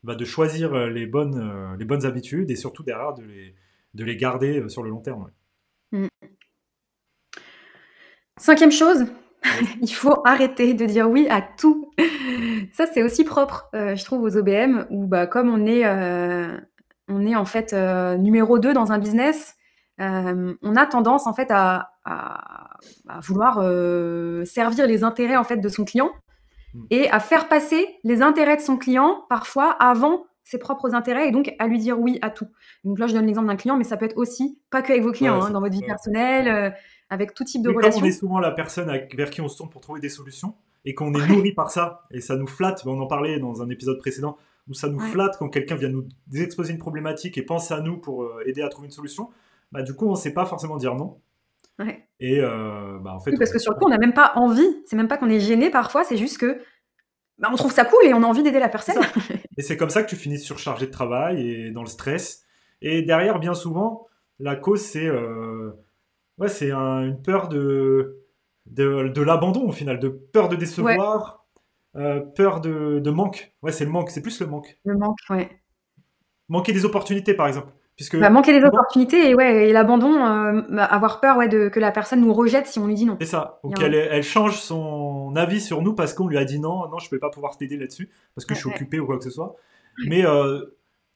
Speaker 2: bah, de choisir les bonnes habitudes et surtout derrière de les garder sur le long terme. Ouais.
Speaker 1: Mmh. 5e chose,
Speaker 2: Yes.
Speaker 1: il faut arrêter de dire oui à tout. Ça, c'est aussi propre, je trouve aux OBM où, bah, comme on est en fait, numéro 2 dans un business, on a tendance en fait à vouloir, servir les intérêts en fait de son client
Speaker 2: Mm.
Speaker 1: et à faire passer les intérêts de son client parfois avant ses propres intérêts et donc à lui dire oui à tout. Donc là, je donne l'exemple d'un client, mais ça peut être aussi pas que avec vos clients,
Speaker 2: Ouais,
Speaker 1: hein, dans votre vie
Speaker 2: ouais.
Speaker 1: personnelle, avec tout type de
Speaker 2: Oui, comme on est
Speaker 1: relations.
Speaker 2: souvent la personne vers qui on se tourne pour trouver des solutions et qu'on est nourri par ça et ça nous flatte, on en parlait dans un épisode précédent, où ça nous
Speaker 1: Ouais,
Speaker 2: flatte quand quelqu'un vient nous exposer une problématique et pense à nous pour aider à trouver une solution, bah, du coup on ne sait pas forcément dire non.
Speaker 1: ouais.
Speaker 2: Et bah, en
Speaker 1: Oui,
Speaker 2: fait,
Speaker 1: parce que sur le coup, on n'a même pas envie. C'est même pas qu'on est gêné parfois, c'est juste que bah, on trouve ça cool et on a envie d'aider la
Speaker 2: c'est
Speaker 1: personne.
Speaker 2: ça. Et c'est comme ça que tu finis surchargé de travail et dans le stress. Et derrière, bien souvent, la cause, ouais, une peur de l'abandon au final, de peur de
Speaker 1: Ouais,
Speaker 2: décevoir, peur de manque. Ouais, c'est le manque, c'est plus le manque.
Speaker 1: le manque, ouais.
Speaker 2: Manquer des opportunités, par exemple. Puisque
Speaker 1: Bah, manquer des
Speaker 2: souvent,
Speaker 1: opportunités et ouais et l'abandon, bah, avoir peur, ouais, de que la personne nous rejette si on lui dit non.
Speaker 2: c'est ça. Ou
Speaker 1: Il y a un
Speaker 2: elle change son avis sur nous parce qu'on lui a dit non, non, je ne peux pas pouvoir t'aider là-dessus, parce que je
Speaker 1: ouais,
Speaker 2: suis
Speaker 1: ouais,
Speaker 2: occupé ou quoi que ce soit. Mais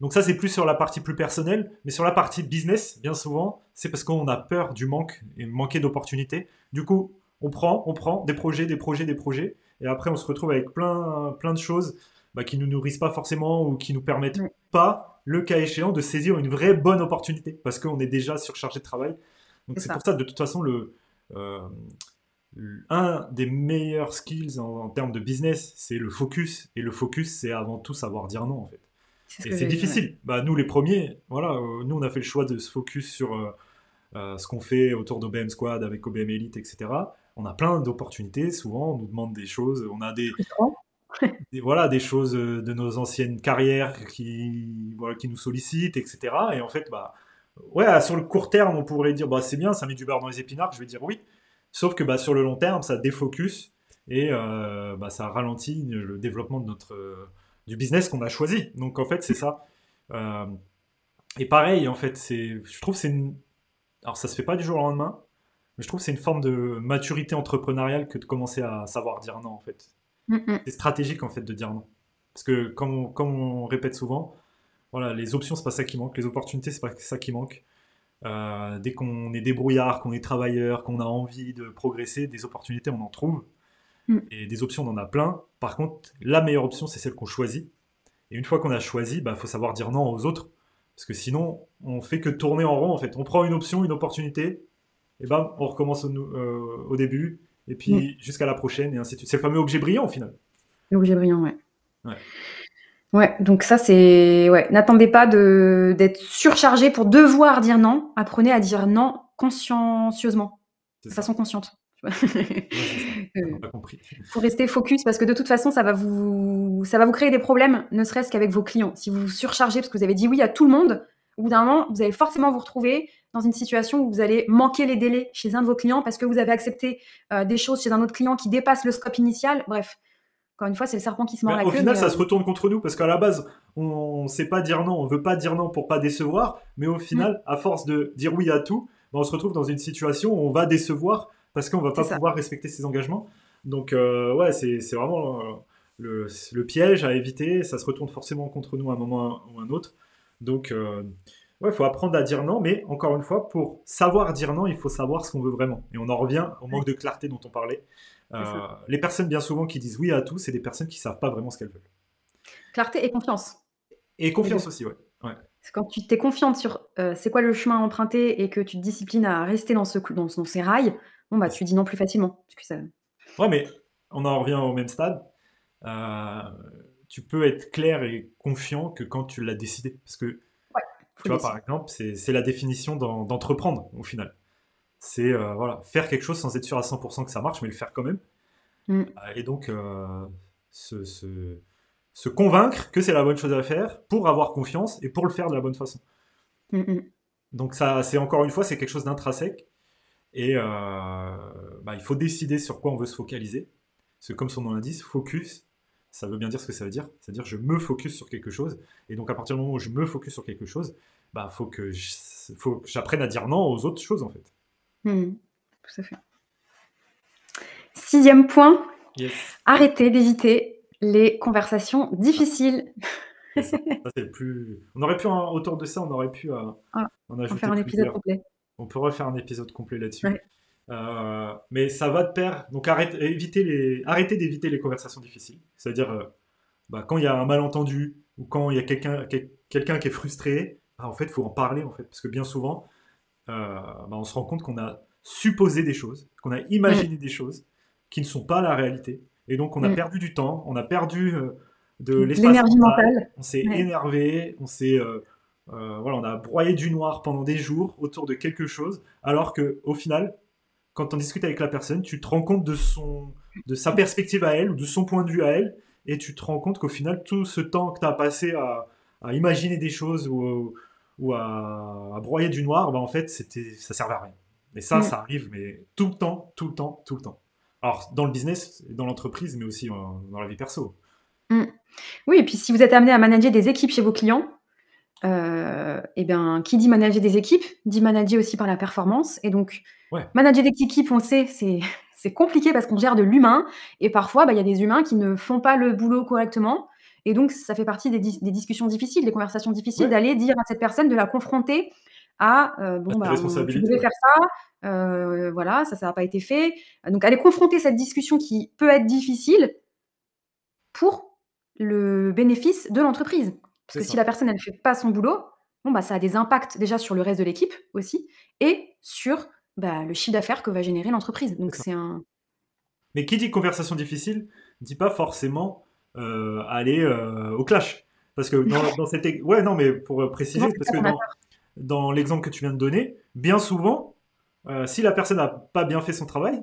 Speaker 2: donc ça, c'est plus sur la partie plus personnelle. Mais sur la partie business, bien souvent, c'est parce qu'on a peur du manque et manquer d'opportunités. Du coup, on prend des projets, des projets, des projets. Et après, on se retrouve avec plein de choses bah, qui ne nous nourrissent pas forcément ou qui nous permettent
Speaker 1: ouais,
Speaker 2: pas, le cas échéant, de saisir une vraie bonne opportunité parce qu'on est déjà surchargé de travail. Donc
Speaker 1: c'est
Speaker 2: c'est pour
Speaker 1: ça.
Speaker 2: ça, de toute façon, euh, un des meilleurs skills en termes de business, c'est le focus. Et le focus, c'est avant tout savoir dire non, en fait.
Speaker 1: C'est ce
Speaker 2: Et
Speaker 1: que
Speaker 2: c'est
Speaker 1: j'allais dire, ouais.
Speaker 2: difficile. Bah, nous, les premiers, voilà, nous, on a fait le choix de se focus sur ce qu'on fait autour d'OBM Squad avec OBM Elite, etc. On a plein d'opportunités. Souvent, on nous demande des choses. On a
Speaker 1: Frustrant.
Speaker 2: voilà, des choses de nos anciennes carrières voilà, qui nous sollicitent, etc. Et en fait, bah, ouais, sur le court terme, on pourrait dire, bah, c'est bien, ça met du beurre dans les épinards, je vais dire oui. Sauf que bah, sur le long terme, ça défocus et bah, ça ralentit le développement de du business qu'on a choisi. Donc en fait, c'est ça. Euh, et pareil, en fait, je trouve que alors ça se fait pas du jour au lendemain, mais je trouve que c'est une forme de maturité entrepreneuriale que de commencer à savoir dire non, en fait.
Speaker 1: Mmh mh.
Speaker 2: C'est stratégique, en fait, de dire non. Parce que, comme on répète souvent, voilà, les options, c'est pas ça qui manque, les opportunités, c'est pas ça qui manque. Dès qu'on est débrouillard, qu'on est travailleur, qu'on a envie de progresser, des opportunités, on en trouve.
Speaker 1: Mmh.
Speaker 2: Et des options, on en a plein. Par contre, la meilleure option, c'est celle qu'on choisit. Et une fois qu'on a choisi, bah, faut savoir dire non aux autres. Parce que sinon, on fait que tourner en rond, en fait. On prend une option, une opportunité, et bam, on recommence au début, et
Speaker 1: Mmh.
Speaker 2: puis jusqu'à la prochaine, et ainsi de suite. C'est le fameux objet brillant, au final.
Speaker 1: L'objet brillant, ouais.
Speaker 2: Ouais,
Speaker 1: Ouais, donc ça, c'est ouais, n'attendez pas d'être surchargé pour devoir dire non. Apprenez à dire non consciencieusement,
Speaker 2: c'est
Speaker 1: de
Speaker 2: ça.
Speaker 1: façon consciente.
Speaker 2: Ouais, c'est ça. On
Speaker 1: Heu,
Speaker 2: a compris.
Speaker 1: faut rester focus parce que de toute façon, ça va vous créer des problèmes, ne serait-ce qu'avec vos clients. Si vous vous surchargez parce que vous avez dit oui à tout le monde, au bout d'un moment, vous allez forcément vous retrouver dans une situation où vous allez manquer les délais chez un de vos clients parce que vous avez accepté, des choses chez un autre client qui dépassent le scope initial. Bref, encore une fois, c'est le serpent qui se mord
Speaker 2: Bah,
Speaker 1: la
Speaker 2: au
Speaker 1: queue,
Speaker 2: final,
Speaker 1: mais
Speaker 2: ça se retourne contre nous parce qu'à la base, on sait pas dire non, on veut pas dire non pour pas décevoir, mais au
Speaker 1: mmh,
Speaker 2: final, à force de dire oui à tout, bah, on se retrouve dans une situation où on va décevoir parce qu'on va
Speaker 1: c'est
Speaker 2: pas
Speaker 1: ça.
Speaker 2: pouvoir respecter ses engagements. Donc, ouais, c'est vraiment le piège à éviter. Ça se retourne forcément contre nous à un moment ou un autre. Donc, ouais, il faut apprendre à dire non, mais encore une fois, pour savoir dire non, il faut savoir ce qu'on veut vraiment. Et on en revient au
Speaker 1: Ouais,
Speaker 2: manque de clarté dont on parlait.
Speaker 1: c'est ça.
Speaker 2: Les personnes bien souvent qui disent oui à tout, c'est des personnes qui savent pas vraiment ce qu'elles veulent.
Speaker 1: Clarté et confiance,
Speaker 2: Et
Speaker 1: les
Speaker 2: confiance
Speaker 1: 2.
Speaker 2: aussi, ouais. Ouais,
Speaker 1: C'est quand tu t'es confiante sur, c'est quoi le chemin à emprunter et que tu te disciplines à rester dans ces rails, bon, bah,
Speaker 2: c'est ça.
Speaker 1: tu dis non plus facilement. Parce que ça
Speaker 2: Ouais, mais on en revient au même stade. Euh, Tu peux être clair et confiant que quand tu l'as décidé. Parce que,
Speaker 1: ouais, faut
Speaker 2: tu vois, par
Speaker 1: décider.
Speaker 2: exemple, c'est la définition d'entreprendre, au final. C'est voilà, faire quelque chose sans être sûr à 100% que ça marche, mais le faire quand même.
Speaker 1: Mmh.
Speaker 2: Et donc, se, se- se convaincre que c'est la bonne chose à faire pour avoir confiance et pour le faire de la bonne façon.
Speaker 1: Mmh mh.
Speaker 2: Donc, ça, c'est encore une fois, c'est quelque chose d'intrinsèque. Et bah, il faut décider sur quoi on veut se focaliser. Parce que comme son nom l'indique, focus, ça veut bien dire ce que ça veut dire. C'est-à-dire je me focus sur quelque chose. Et donc à partir du moment où je me focus sur quelque chose, bah faut que j'apprenne à dire non aux autres choses en fait.
Speaker 1: Mmh. Tout à fait. 6e point,
Speaker 2: Yes.
Speaker 1: arrêtez d'éviter les conversations difficiles.
Speaker 2: C'est ça. Ça, c'est le plus. On aurait pu, autour de ça, on aurait pu
Speaker 1: Ah,
Speaker 2: en
Speaker 1: on va faire
Speaker 2: ajouter
Speaker 1: un épisode
Speaker 2: plusieurs.
Speaker 1: complet.
Speaker 2: On pourrait faire un épisode complet là-dessus.
Speaker 1: Ouais.
Speaker 2: Mais ça va de pair. Donc arrêtez d'éviter les conversations difficiles. C'est-à-dire, bah, quand il y a un malentendu ou quand il y a quelqu'un qui est frustré, bah, en fait, il faut en parler en fait, parce que bien souvent, bah, on se rend compte qu'on a supposé des choses, qu'on a
Speaker 1: Mmh,
Speaker 2: imaginé des choses qui ne sont pas la réalité, et donc on a
Speaker 1: mmh.
Speaker 2: perdu du temps, on a perdu de
Speaker 1: De
Speaker 2: l'espace
Speaker 1: l'énergie
Speaker 2: mental,
Speaker 1: mentale.
Speaker 2: on s'est
Speaker 1: Ouais.
Speaker 2: énervé, voilà, on a broyé du noir pendant des jours autour de quelque chose, alors que au final, quand on discute avec la personne, tu te rends compte de sa perspective à elle ou de son point de vue à elle, et tu te rends compte qu'au final, tout ce temps que tu as passé à imaginer des choses ou à broyer du noir, bah en fait, ça servait à rien. Et ça
Speaker 1: Mmh,
Speaker 2: arrive, mais tout le temps, tout le temps, tout le temps. Alors, dans le business, dans l'entreprise, mais aussi dans la vie perso.
Speaker 1: mmh. Oui, et puis si vous êtes amené à manager des équipes chez vos clients, et bien, qui dit manager des équipes, dit manager aussi par la performance et donc
Speaker 2: Ouais,
Speaker 1: manager des équipes, on le sait, c'est c'est compliqué parce qu'on gère de l'humain et parfois, bah, il y a des humains qui ne font pas le boulot correctement et donc ça fait partie des discussions difficiles, des conversations difficiles
Speaker 2: ouais,
Speaker 1: d'aller dire à cette personne, de la confronter à,
Speaker 2: à
Speaker 1: bon,
Speaker 2: ses
Speaker 1: bah, on tu
Speaker 2: responsabilités,
Speaker 1: devais
Speaker 2: ouais.
Speaker 1: faire ça, voilà, ça a pas été fait. Donc aller confronter cette discussion qui peut être difficile pour le bénéfice de l'entreprise. Parce
Speaker 2: C'est
Speaker 1: que si
Speaker 2: ça,
Speaker 1: la personne, elle fait pas son boulot, bon, bah, ça a des impacts déjà sur le reste de l'équipe aussi et sur, bah, le chiffre d'affaires que va générer l'entreprise.
Speaker 2: c'est
Speaker 1: Donc
Speaker 2: ça.
Speaker 1: c'est un
Speaker 2: Mais qui dit conversation difficile, dit pas forcément aller au clash. Parce que ouais, non, mais pour
Speaker 1: souvent,
Speaker 2: préciser,
Speaker 1: c'est
Speaker 2: parce
Speaker 1: ça
Speaker 2: que
Speaker 1: qu'on a peur.
Speaker 2: dans l'exemple que tu viens de donner, bien souvent, si la personne n'a pas bien fait son travail,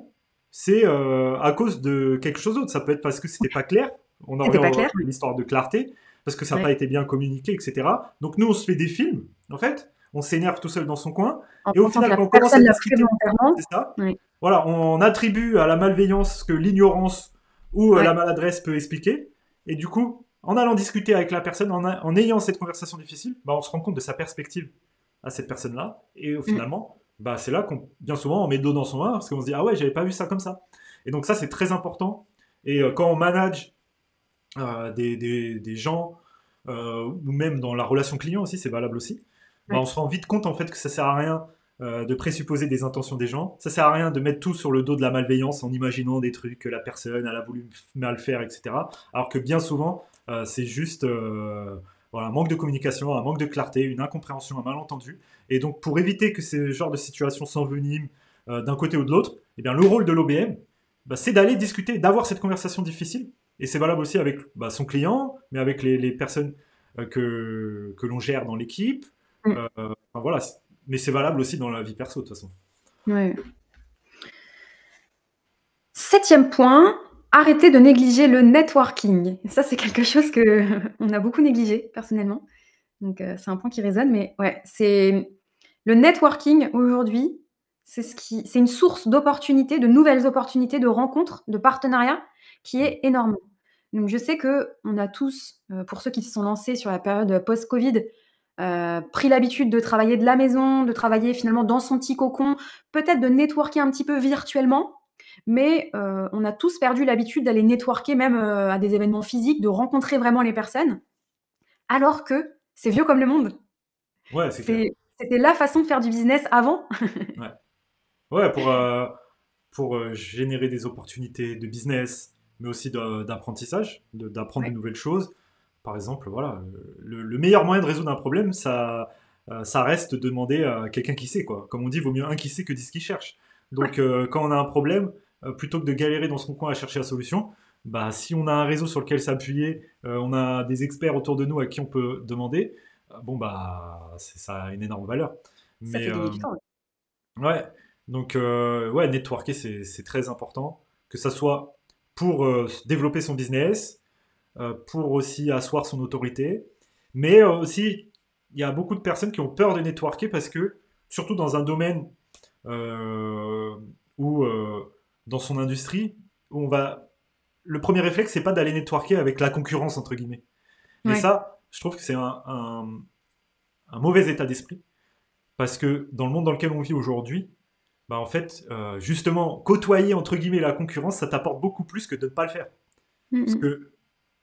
Speaker 2: c'est à cause de quelque chose d'autre. Ça peut être parce que c'était pas clair. On en
Speaker 1: C'était
Speaker 2: revient
Speaker 1: pas clair.
Speaker 2: à l'histoire de clarté, parce que ça n'a pas
Speaker 1: Ouais.
Speaker 2: été bien communiqué, etc. Donc nous, on se fait des films, en fait. On s'énerve tout seul dans son coin.
Speaker 1: En
Speaker 2: Et au
Speaker 1: pensant que
Speaker 2: final,
Speaker 1: la
Speaker 2: quand on commence à
Speaker 1: personne l'a fait
Speaker 2: discuter, c'est
Speaker 1: volontairement.
Speaker 2: ça.
Speaker 1: Oui,
Speaker 2: Voilà, on attribue à la malveillance que l'ignorance ou la
Speaker 1: ouais.
Speaker 2: maladresse peut expliquer. Et du coup, en allant discuter avec la personne, en ayant cette conversation difficile, bah, on se rend compte de sa perspective à cette personne-là. Et
Speaker 1: Mmh.
Speaker 2: finalement, bah, c'est là qu'on, bien souvent, on met de l'eau dans son vin parce qu'on se dit, ah ouais, j'avais pas vu ça comme ça. Et donc ça, c'est très important. Et quand on manage des gens, ou même dans la relation client aussi, c'est valable aussi, bah, on
Speaker 1: Ouais.
Speaker 2: se rend vite compte en fait que ça sert à rien de présupposer des intentions des gens. Ça sert à rien de mettre tout sur le dos de la malveillance en imaginant des trucs que la personne elle a voulu mal faire, etc. Alors que bien souvent, c'est juste voilà, un manque de communication, un manque de clarté, une incompréhension, un malentendu. Et donc, pour éviter que ce genre de situation s'envenime d'un côté ou de l'autre, eh bien, le rôle de l'OBM, bah, c'est d'aller discuter, d'avoir cette conversation difficile. Et c'est valable aussi avec bah, son client, mais avec les personnes que l'on gère dans l'équipe.
Speaker 1: Mmh.
Speaker 2: Enfin, voilà, mais c'est valable aussi dans la vie perso de toute façon.
Speaker 1: Ouais. 7e point, arrêtez de négliger le networking. Ça, c'est quelque chose que on a beaucoup négligé personnellement. Donc c'est un point qui résonne, mais ouais, c'est le networking aujourd'hui, c'est une source d'opportunités, de nouvelles opportunités, de rencontres, de partenariats qui est énorme. Donc je sais qu'on a tous, pour ceux qui se sont lancés sur la période post-Covid, pris l'habitude de travailler de la maison, de travailler finalement dans son petit cocon, peut-être de networker un petit peu virtuellement, mais on a tous perdu l'habitude d'aller networker même, à des événements physiques, de rencontrer vraiment les personnes, alors que c'est vieux comme le monde.
Speaker 2: Ouais, c'est clair.
Speaker 1: C'était la façon de faire du business avant.
Speaker 2: Ouais, ouais pour générer des opportunités de business, mais aussi d'apprentissage, d'apprendre de
Speaker 1: Ouais,
Speaker 2: nouvelles choses. Par exemple, voilà, le meilleur moyen de résoudre un problème, ça reste de demander à quelqu'un qui sait, quoi. Comme on dit, vaut mieux un qui sait que 10 qui cherchent.
Speaker 1: ouais,
Speaker 2: Donc, quand on a un problème, plutôt que de galérer dans son coin à chercher la solution, bah, si on a un réseau sur lequel s'appuyer, on a des experts autour de nous à qui on peut demander, bon, bah, ça a une énorme valeur.
Speaker 1: ça
Speaker 2: Mais,
Speaker 1: fait gagner du temps, ouais.
Speaker 2: ouais, donc ouais, networker c'est très important, que ça soit pour développer son business, pour aussi asseoir son autorité, mais aussi il y a beaucoup de personnes qui ont peur de networker parce que, surtout dans un domaine euh, où dans son industrie, où on va le premier réflexe, c'est pas d'aller networker avec la concurrence, entre guillemets. Et
Speaker 1: Ouais.
Speaker 2: ça, je trouve que c'est un mauvais état d'esprit. Parce que dans le monde dans lequel on vit aujourd'hui, bah en fait, justement, côtoyer, entre guillemets, la concurrence, ça t'apporte beaucoup plus que de ne pas le faire.
Speaker 1: Mmh
Speaker 2: Parce
Speaker 1: mh.
Speaker 2: que,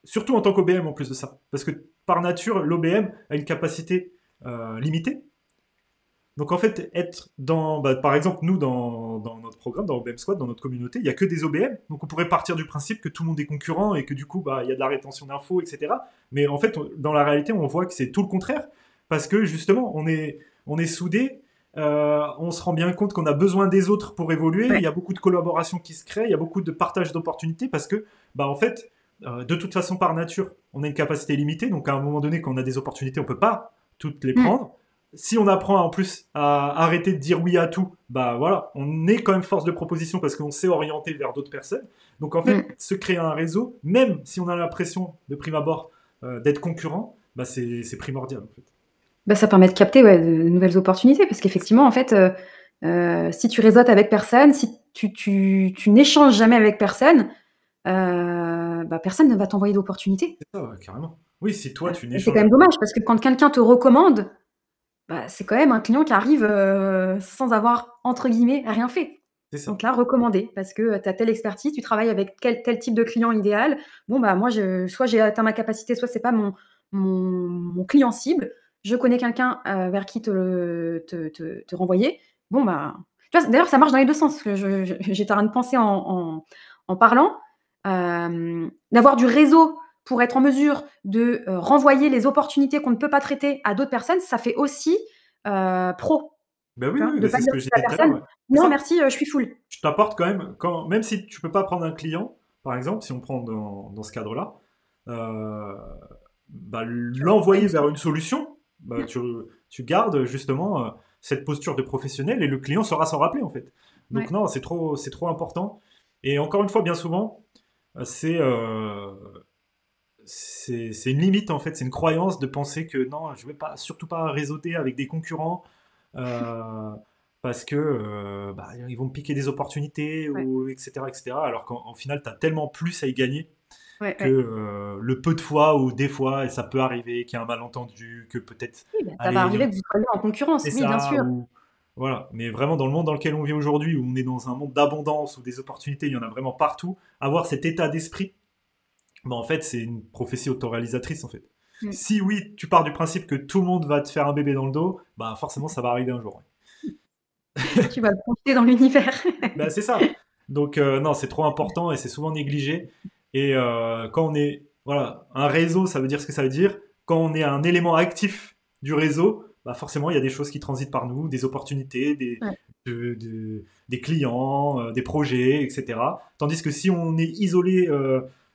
Speaker 2: surtout en tant qu'OBM en plus de ça. Parce que par nature, l'OBM a une capacité limitée. Donc en fait, être dans, bah, par exemple, nous dans notre programme, dans OBM Squad, dans notre communauté, il n'y a que des OBM. Donc on pourrait partir du principe que tout le monde est concurrent et que du coup, bah, il y a de la rétention d'infos, etc. Mais en fait, dans la réalité, on voit que c'est tout le contraire. Parce que justement, on est soudés, on se rend bien compte qu'on a besoin des autres pour évoluer. Il
Speaker 1: Ouais.
Speaker 2: y a beaucoup de collaborations qui se créent, il y a beaucoup de partage d'opportunités parce que, bah, en fait, de toute façon, par nature, on a une capacité limitée. Donc à un moment donné, quand on a des opportunités, on ne peut pas toutes les
Speaker 1: Mmh.
Speaker 2: prendre. Si on apprend en plus à arrêter de dire oui à tout, bah voilà, on est quand même force de proposition parce qu'on s'est orienté vers d'autres personnes. Donc en fait,
Speaker 1: Mmh.
Speaker 2: se créer un réseau, même si on a l'impression de prime abord d'être concurrent, bah c'est primordial en fait.
Speaker 1: Bah, ça permet de capter, ouais, de nouvelles opportunités parce qu'effectivement, en fait, si tu réseautes avec personne, si tu n'échanges jamais avec personne, bah, personne ne va t'envoyer d'opportunités.
Speaker 2: C'est ça, ouais, carrément. Oui, si toi tu
Speaker 1: Et c'est quand
Speaker 2: n'échanges,
Speaker 1: même dommage parce que quand quelqu'un te recommande, bah, c'est quand même un client qui arrive, sans avoir, entre guillemets, «rien fait».
Speaker 2: c'est ça.
Speaker 1: Donc là, recommandé parce que, tu as telle expertise, tu travailles avec tel type de client idéal. Bon, bah, moi, soit j'ai atteint ma capacité, soit c'est pas mon client cible. Je connais quelqu'un, vers qui te renvoyer. Bon, bah, tu vois? D'ailleurs, ça marche dans les 2 sens, parce que j'étais en train de penser en parlant, d'avoir du réseau pour être en mesure de, renvoyer les opportunités qu'on ne peut pas traiter à d'autres personnes, ça fait aussi, pro,
Speaker 2: Ben oui,
Speaker 1: tu vois?
Speaker 2: oui,
Speaker 1: De
Speaker 2: bah,
Speaker 1: pas
Speaker 2: c'est ce
Speaker 1: dire
Speaker 2: que je
Speaker 1: à
Speaker 2: disais
Speaker 1: la
Speaker 2: tout à l'heure.
Speaker 1: personne:
Speaker 2: Ouais. C'est
Speaker 1: «Non
Speaker 2: ça.
Speaker 1: merci, je suis full».
Speaker 2: Je t'apporte quand même, même si tu peux pas prendre un client, par exemple, si on prend dans ce cadre-là, euh, bah,
Speaker 1: Tu vois? Ouais,
Speaker 2: l'envoyer
Speaker 1: une
Speaker 2: vers
Speaker 1: solution.
Speaker 2: une solution, bah,
Speaker 1: Mmh.
Speaker 2: tu gardes justement cette posture de professionnel et le client saura s'en rappeler en fait. Donc
Speaker 1: Ouais.
Speaker 2: non, c'est trop important. Et encore une fois, bien souvent, euh, c'est euh, c'est une limite en fait, c'est une croyance de penser que non, je vais pas, surtout pas réseauter avec des concurrents euh, parce que bah, ils vont me piquer des opportunités
Speaker 1: Ouais.
Speaker 2: ou etc etc. Alors qu'en final, tu as tellement plus à y gagner
Speaker 1: Ouais,
Speaker 2: que
Speaker 1: ouais.
Speaker 2: le peu de fois ou des fois, et ça peut arriver qu'il y a un malentendu, que peut-être,
Speaker 1: Oui, bah, ça va
Speaker 2: allez,
Speaker 1: arriver que vous soyez en concurrence,
Speaker 2: c'est
Speaker 1: oui, bien
Speaker 2: ça,
Speaker 1: sûr.
Speaker 2: ou voilà. Mais vraiment, dans le monde dans lequel on vit aujourd'hui, où on est dans un monde d'abondance, où des opportunités, il y en a vraiment partout, avoir cet état d'esprit, bah, en fait, c'est une prophétie autoréalisatrice, en fait.
Speaker 1: Mmh.
Speaker 2: Si oui, tu pars du principe que tout le monde va te faire un bébé dans le dos, bah forcément, ça va arriver un jour.
Speaker 1: Tu vas le projeter dans l'univers.
Speaker 2: Bah, c'est ça. Donc, non, c'est trop important et c'est souvent négligé. Et quand on est, voilà, un réseau, ça veut dire ce que ça veut dire. Quand on est un élément actif du réseau, bah forcément, il y a des choses qui transitent par nous, des opportunités,
Speaker 1: Ouais.
Speaker 2: des clients, des projets, etc. Tandis que si on est isolé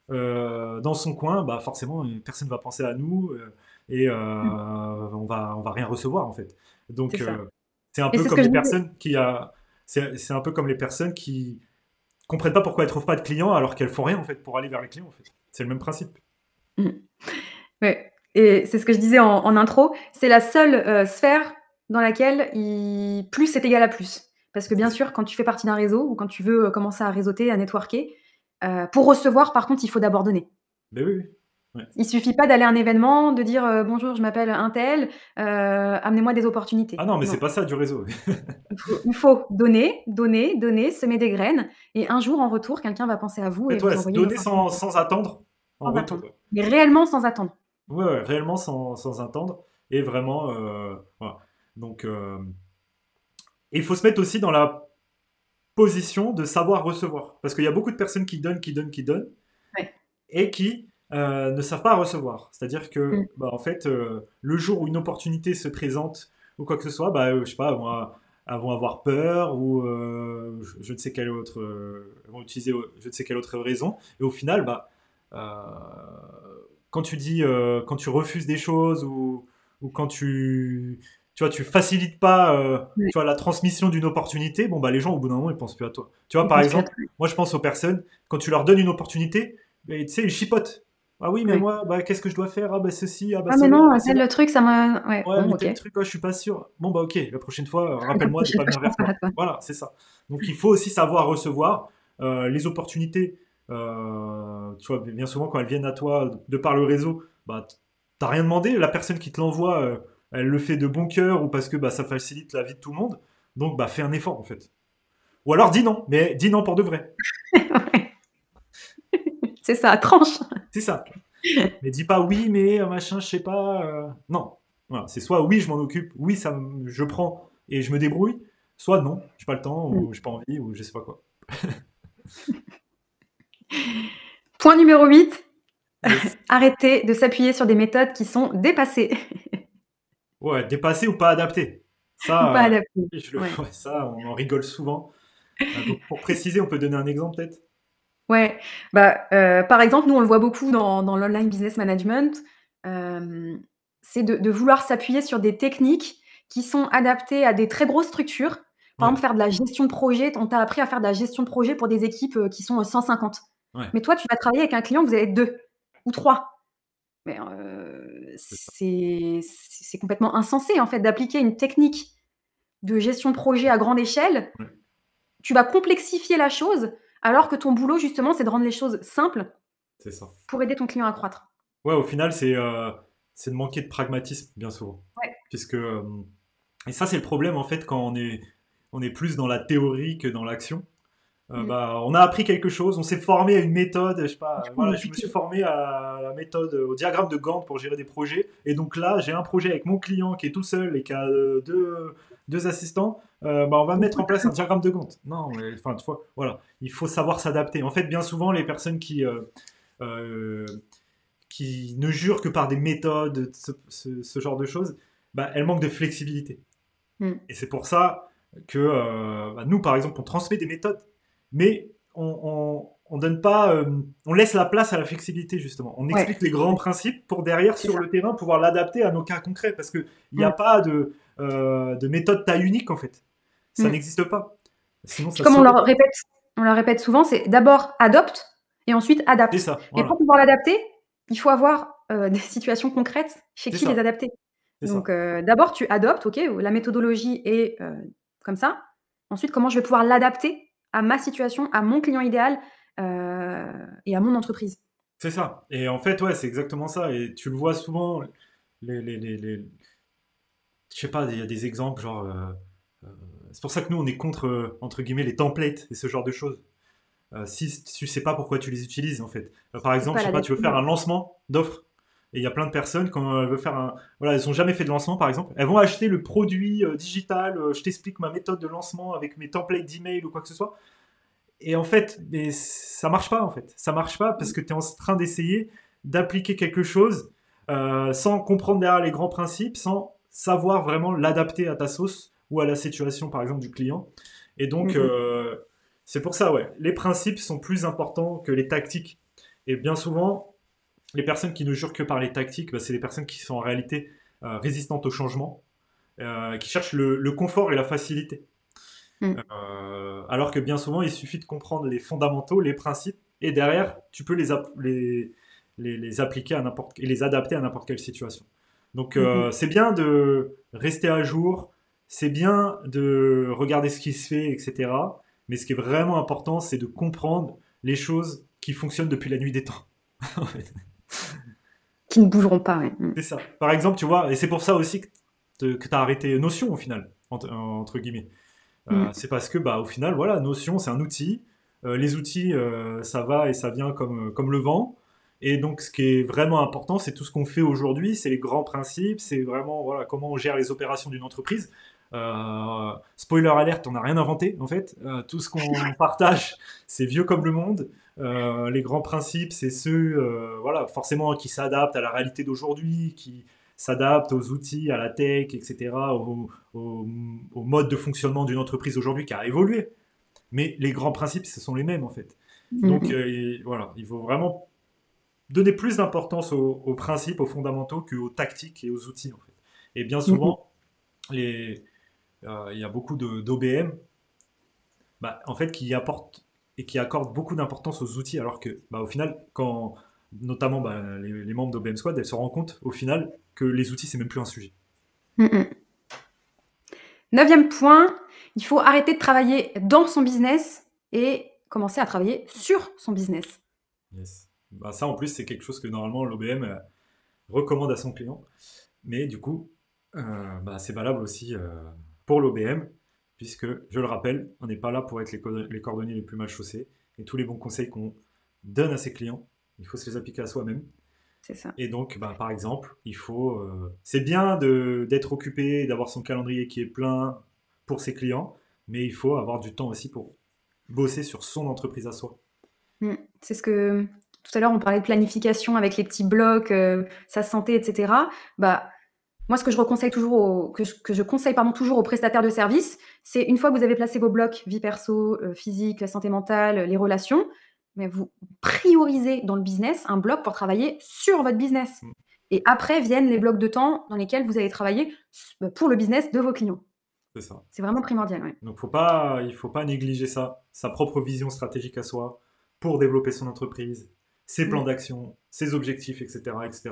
Speaker 2: dans son coin, bah forcément, personne ne va penser à nous et
Speaker 1: Mmh.
Speaker 2: on va rien recevoir, en fait.
Speaker 1: C'est
Speaker 2: Donc,
Speaker 1: ça.
Speaker 2: c'est un
Speaker 1: Et
Speaker 2: peu
Speaker 1: c'est ce
Speaker 2: comme
Speaker 1: que je
Speaker 2: les
Speaker 1: disais.
Speaker 2: personnes c'est un peu comme les personnes qui comprennent pas pourquoi elles trouvent pas de clients alors qu'elles font rien en fait pour aller vers les clients en fait. C'est le même principe.
Speaker 1: Mmh. Ouais, et c'est ce que je disais en intro, c'est la seule, sphère dans laquelle plus est égal à plus. Parce que
Speaker 2: C'est
Speaker 1: bien
Speaker 2: ça.
Speaker 1: sûr, quand tu fais partie d'un réseau ou quand tu veux, commencer à réseauter, à networker, pour recevoir, par contre, il faut d'abord donner.
Speaker 2: Ben oui, oui. Ouais.
Speaker 1: Il suffit pas d'aller à un événement, de dire, «Bonjour, je m'appelle untel, amenez-moi des
Speaker 2: Ah
Speaker 1: opportunités».
Speaker 2: non, mais c'est
Speaker 1: Non,
Speaker 2: pas ça du réseau.
Speaker 1: il faut donner, donner, donner, semer des graines et un jour, en retour, quelqu'un va penser à vous
Speaker 2: En
Speaker 1: et
Speaker 2: fait, ouais,
Speaker 1: vous
Speaker 2: c'est
Speaker 1: envoyer une
Speaker 2: donner
Speaker 1: opportunité,
Speaker 2: sans attendre en
Speaker 1: sans
Speaker 2: retour.
Speaker 1: attendre.
Speaker 2: Ouais,
Speaker 1: Mais réellement sans attendre.
Speaker 2: ouais, ouais, réellement sans attendre et vraiment voilà. Donc il faut se mettre aussi dans la position de savoir recevoir parce qu'il y a beaucoup de personnes qui donnent, qui donnent, qui donnent
Speaker 1: Ouais.
Speaker 2: et qui ne savent pas recevoir. C'est-à-dire que,
Speaker 1: Mmh.
Speaker 2: bah, en fait, le jour où une opportunité se présente ou quoi que ce soit, bah, je sais pas, elles vont avoir peur ou je ne sais quelle autre, elles vont utiliser je ne sais quelle autre raison. Et au final, bah, euh, quand tu dis, quand tu refuses des choses ou quand tu vois, tu facilites pas,
Speaker 1: Ouais.
Speaker 2: tu vois, la transmission d'une opportunité, bon, bah, les gens, au bout d'un moment, ils pensent plus à toi. Tu vois,
Speaker 1: Ils
Speaker 2: par
Speaker 1: pensent plus à
Speaker 2: exemple,
Speaker 1: toi.
Speaker 2: moi, je pense aux personnes, quand tu leur donnes une opportunité, mais, tu sais, ils chipotent. Ah oui, mais
Speaker 1: Ouais.
Speaker 2: moi, bah, qu'est-ce que je dois faire? Ah bah ceci, ah bah
Speaker 1: «Ah mais
Speaker 2: cela,
Speaker 1: non,
Speaker 2: ah bah cela.
Speaker 1: tel truc ça m'a» ouais,
Speaker 2: Ouais,
Speaker 1: bon
Speaker 2: mais
Speaker 1: OK.
Speaker 2: tel truc, oh, je suis pas sûr. Bon bah ok, la prochaine fois,
Speaker 1: La
Speaker 2: rappelle-moi de
Speaker 1: prochaine
Speaker 2: pas
Speaker 1: fois, je
Speaker 2: venir vers
Speaker 1: penserai à
Speaker 2: moi.
Speaker 1: toi.
Speaker 2: Voilà, c'est ça. Donc il faut aussi savoir recevoir les opportunités. Tu vois, bien souvent, quand elles viennent à toi de par le réseau, bah, t'as rien demandé. La personne qui te l'envoie, elle le fait de bon cœur ou parce que bah, ça facilite la vie de tout le monde. Donc, bah, fais un effort, en fait. Ou alors, dis non, mais dis non pour de vrai.
Speaker 1: Ouais, c'est ça, tranche.
Speaker 2: C'est ça. Mais dis pas oui, mais machin, je sais pas. Non. Voilà, c'est soit oui, je m'en occupe, oui, je prends et je me débrouille, soit non, j'ai pas le temps ou j'ai pas envie ou je sais pas quoi.
Speaker 1: Point numéro 8,
Speaker 2: Yes.
Speaker 1: arrêter de s'appuyer sur des méthodes qui sont dépassées
Speaker 2: Ouais, dépassé ou pas adapté.
Speaker 1: ou pas
Speaker 2: Ça,
Speaker 1: adaptées. Ouais.
Speaker 2: ouais, ça, on en rigole souvent. Donc, pour préciser, on peut donner un exemple peut-être.
Speaker 1: Ouais, bah, par exemple, nous, on le voit beaucoup dans l'online business management, hem, c'est de vouloir s'appuyer sur des techniques qui sont adaptées à des très grosses structures. Par
Speaker 2: Ouais,
Speaker 1: exemple, faire de la gestion de projet, on t'a appris à faire de la gestion de projet pour des équipes, qui sont, 150.
Speaker 2: ouais,
Speaker 1: Mais toi, tu vas travailler avec un client, vous allez être 2 ou 3. Mais,
Speaker 2: c'est ça.
Speaker 1: c'est complètement insensé, en fait, d'appliquer une technique de gestion de projet à grande échelle.
Speaker 2: Ouais,
Speaker 1: Tu vas complexifier la chose, alors que ton boulot, justement, c'est de rendre les choses simples
Speaker 2: c'est ça.
Speaker 1: pour aider ton client à croître.
Speaker 2: Ouais, au final, c'est de manquer de pragmatisme, bien souvent.
Speaker 1: Ouais.
Speaker 2: Puisque, et ça, c'est le problème, en fait, quand on est plus dans la théorie que dans l'action.
Speaker 1: Mmh.
Speaker 2: Bah, on a appris quelque chose, on s'est formé à une méthode, je sais pas, voilà, je me suis
Speaker 1: Compliqué.
Speaker 2: formé à la méthode, au diagramme de Gantt pour gérer des projets, et donc là, j'ai un projet avec mon client qui est tout seul et qui a deux assistants, bah, on va mettre en place un diagramme de Gantt. Non, mais, enfin, tu vois, voilà, il faut savoir s'adapter. En fait, bien souvent, les personnes euh, qui ne jurent que par des méthodes, ce genre de choses, bah, elles manquent de flexibilité.
Speaker 1: Mmh.
Speaker 2: Et c'est pour ça que bah, nous, par exemple, on transmet des méthodes, mais on donne pas, on laisse la place à la flexibilité justement. On
Speaker 1: Ouais,
Speaker 2: explique les grands
Speaker 1: ouais,
Speaker 2: principes pour derrière
Speaker 1: c'est
Speaker 2: sur
Speaker 1: ça.
Speaker 2: le terrain pouvoir l'adapter à nos cas concrets, parce que il n'y a
Speaker 1: Mmh.
Speaker 2: pas de méthode taille unique en fait. Ça
Speaker 1: Mmh.
Speaker 2: n'existe pas. Sinon,
Speaker 1: Puis
Speaker 2: ça
Speaker 1: comme
Speaker 2: saurait.
Speaker 1: on leur répète souvent, c'est d'abord adopte et ensuite
Speaker 2: C'est
Speaker 1: adapte.
Speaker 2: ça,
Speaker 1: Mais pour
Speaker 2: voilà.
Speaker 1: pouvoir l'adapter, il faut avoir, des situations concrètes chez
Speaker 2: C'est
Speaker 1: qui les
Speaker 2: ça,
Speaker 1: adapter.
Speaker 2: c'est
Speaker 1: Donc,
Speaker 2: ça.
Speaker 1: d'abord tu adoptes, OK, la méthodologie est, comme ça. Ensuite, comment je vais pouvoir l'adapter à ma situation, à mon client idéal, et à mon entreprise.
Speaker 2: C'est ça. Et en fait, ouais, c'est exactement ça. Et tu le vois souvent, les, je sais pas, il y a des exemples genre. Euh, c'est pour ça que nous, on est contre, entre guillemets, les templates et ce genre de choses. Si tu sais pas pourquoi tu les utilises, en fait. Par
Speaker 1: C'est
Speaker 2: exemple,
Speaker 1: pas
Speaker 2: je sais pas, tu veux
Speaker 1: l'adapter,
Speaker 2: faire
Speaker 1: ouais.
Speaker 2: un lancement d'offres. Et il y a plein de personnes, quand elles veulent faire un. Voilà, elles ont jamais fait de lancement, par exemple. Elles vont acheter le produit digital. Je t'explique ma méthode de lancement avec mes templates d'email ou quoi que ce soit. Et en fait, mais ça marche pas, en fait. Ça marche pas parce
Speaker 1: Mmh.
Speaker 2: que tu es en train d'essayer d'appliquer quelque chose sans comprendre derrière les grands principes, sans savoir vraiment l'adapter à ta sauce ou à la situation, par exemple, du client. Et donc,
Speaker 1: Mmh mh.
Speaker 2: c'est pour ça, ouais. Les principes sont plus importants que les tactiques. Et bien souvent, les personnes qui ne jurent que par les tactiques, bah, c'est des personnes qui sont en réalité résistantes au changement, qui cherchent le confort et la facilité.
Speaker 1: Mmh.
Speaker 2: Alors que bien souvent, il suffit de comprendre les fondamentaux, les principes, et derrière, tu peux les appliquer à n'importe et les adapter à n'importe quelle situation. Donc,
Speaker 1: Mmh mh.
Speaker 2: c'est bien de rester à jour, c'est bien de regarder ce qui se fait, etc. Mais ce qui est vraiment important, c'est de comprendre les choses qui fonctionnent depuis la nuit des temps. En fait.
Speaker 1: Qui ne bougeront pas, ouais. Mmh.
Speaker 2: C'est ça. Par exemple, tu vois, et c'est pour ça aussi que tu as arrêté Notion au final, entre guillemets.
Speaker 1: Mmh.
Speaker 2: C'est parce que, bah, au final, voilà, Notion, c'est un outil. Les outils, ça va et ça vient comme le vent. Et donc, ce qui est vraiment important, c'est tout ce qu'on fait aujourd'hui, c'est les grands principes, c'est vraiment voilà, comment on gère les opérations d'une entreprise. Spoiler alerte, on n'a rien inventé, en fait. Tout ce qu'on partage, c'est vieux comme le monde. Les grands principes, c'est ceux, voilà, forcément, qui s'adaptent à la réalité d'aujourd'hui, qui s'adaptent aux outils, à la tech, etc., au mode de fonctionnement d'une entreprise aujourd'hui qui a évolué. Mais les grands principes, ce sont les mêmes en fait.
Speaker 1: Mmh
Speaker 2: Donc
Speaker 1: mh.
Speaker 2: voilà, il faut vraiment donner plus d'importance aux principes, aux fondamentaux qu'aux tactiques et aux outils en fait. Et bien
Speaker 1: Mmh mh.
Speaker 2: souvent, il y a beaucoup d'OBM bah, en fait, qui apportent et qui accordent beaucoup d'importance aux outils, alors que bah, au final, quand notamment bah, les membres d'OBM Squad, elles se rendent compte au final que les outils, c'est même plus un sujet.
Speaker 1: Mmh mh. 9e point, il faut arrêter de travailler dans son business et commencer à travailler sur son business.
Speaker 2: Yes. Bah, ça, en plus, c'est quelque chose que normalement l'OBM recommande à son client. Mais du coup, bah, c'est valable aussi pour l'OBM, puisque, je le rappelle, on n'est pas là pour être les cordonniers les plus mal chaussés. Et tous les bons conseils qu'on donne à ses clients, il faut se les appliquer à soi-même.
Speaker 1: C'est ça.
Speaker 2: Et donc, bah, par exemple, c'est bien d'être occupé, d'avoir son calendrier qui est plein pour ses clients, mais il faut avoir du temps aussi pour bosser sur son entreprise à soi.
Speaker 1: C'est ce que tout à l'heure on parlait de planification avec les petits blocs, sa santé, etc. Bah, moi, ce que je conseille toujours aux prestataires de services, c'est une fois que vous avez placé vos blocs vie perso, physique, la santé mentale, les relations, mais vous priorisez dans le business un bloc pour travailler sur votre business.
Speaker 2: Mm.
Speaker 1: Et après viennent les blocs de temps dans lesquels vous allez travailler pour le business de vos clients.
Speaker 2: C'est ça.
Speaker 1: C'est vraiment primordial. Ouais.
Speaker 2: Donc, il faut pas négliger ça, sa propre vision stratégique à soi, pour développer son entreprise, ses plans d'action, ses objectifs, etc., etc.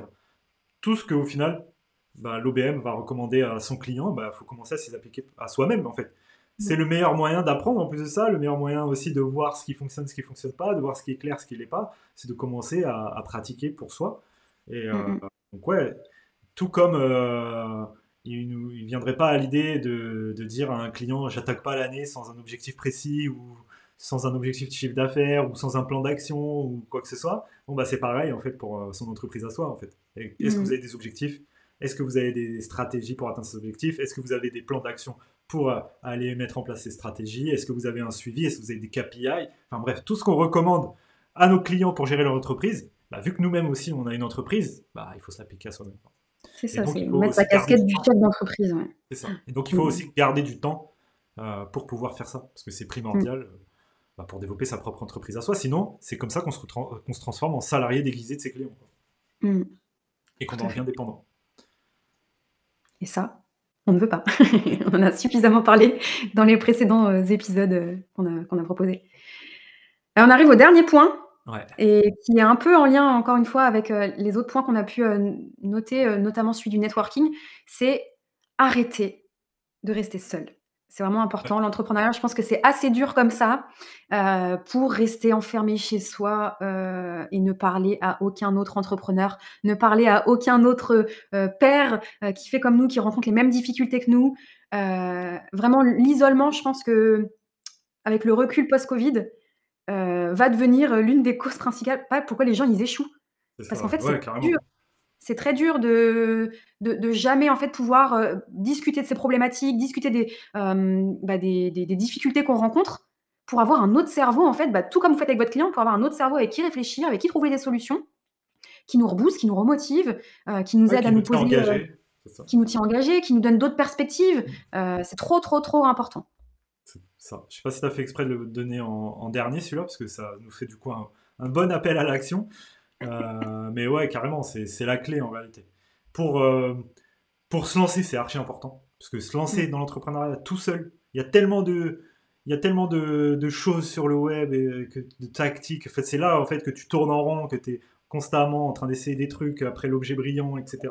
Speaker 2: Tout ce qu'au final, bah, l'OBM va recommander à son client, bah, faut commencer à s'y appliquer à soi-même, en fait. C'est le meilleur moyen d'apprendre, en plus de ça, le meilleur moyen aussi de voir ce qui fonctionne, ce qui fonctionne pas, de voir ce qui est clair, ce qui l'est pas, c'est de commencer à pratiquer pour soi. Et donc, ouais, tout comme il viendrait pas à l'idée de dire à un client, j'attaque pas l'année sans un objectif précis ou sans un objectif de chiffre d'affaires ou sans un plan d'action ou quoi que ce soit. Bon, bah, c'est pareil, en fait, pour son entreprise à soi, en fait. Est-ce que vous avez des objectifs? Est-ce que vous avez des stratégies pour atteindre ces objectifs? Est-ce que vous avez des plans d'action pour aller mettre en place ces stratégies? Est-ce que vous avez un suivi? Est-ce que vous avez des KPI? Enfin bref, tout ce qu'on recommande à nos clients pour gérer leur entreprise, bah, vu que nous-mêmes aussi on a une entreprise, bah, il faut se l'appliquer à soi-même.
Speaker 1: C'est ça,
Speaker 2: donc,
Speaker 1: c'est
Speaker 2: il faut
Speaker 1: mettre
Speaker 2: aussi
Speaker 1: la casquette
Speaker 2: garder
Speaker 1: du chef d'entreprise. Ouais.
Speaker 2: C'est ça. Et donc il faut aussi garder du temps pour pouvoir faire ça, parce que c'est primordial bah, pour développer sa propre entreprise à soi. Sinon, c'est comme ça qu'on se transforme en salarié déguisé de ses clients. Et qu'on
Speaker 1: Tout à
Speaker 2: devient dépendant.
Speaker 1: Et ça, on ne veut pas. On en a suffisamment parlé dans les précédents épisodes qu'on a proposés. Et on arrive au dernier point,
Speaker 2: Ouais.
Speaker 1: et qui est un peu en lien, encore une fois, avec les autres points qu'on a pu noter, notamment celui du networking, c'est arrêter de rester seul. C'est vraiment important. L'entrepreneuriat, je pense que c'est assez dur comme ça pour rester enfermé chez soi et ne parler à aucun autre entrepreneur, ne parler à aucun autre père qui fait comme nous, qui rencontre les mêmes difficultés que nous. Vraiment, l'isolement, je pense que avec le recul post-Covid, va devenir l'une des causes principales pourquoi les gens ils échouent. Parce qu'en fait,
Speaker 2: ouais, carrément.
Speaker 1: c'est très dur de jamais en fait pouvoir discuter de ces problématiques, discuter des difficultés qu'on rencontre, pour avoir un autre cerveau en fait, tout comme vous faites avec votre client, pour avoir un autre cerveau avec qui réfléchir, avec qui trouver des solutions, qui nous rebooste, qui nous remotive, qui nous aide à nous poser, qui nous tient engagés, qui nous donne d'autres perspectives. C'est trop important.
Speaker 2: Ça. Je sais pas si tu as fait exprès de le donner en dernier celui-là, parce que ça nous fait du coup un bon appel à l'action. Mais ouais, carrément, c'est la clé en réalité. Pour se lancer, c'est archi important. Parce que se lancer dans l'entrepreneuriat tout seul, il y a tellement de choses sur le web et de tactiques. En fait, c'est là en fait que tu tournes en rond, que tu es constamment en train d'essayer des trucs après l'objet brillant, etc.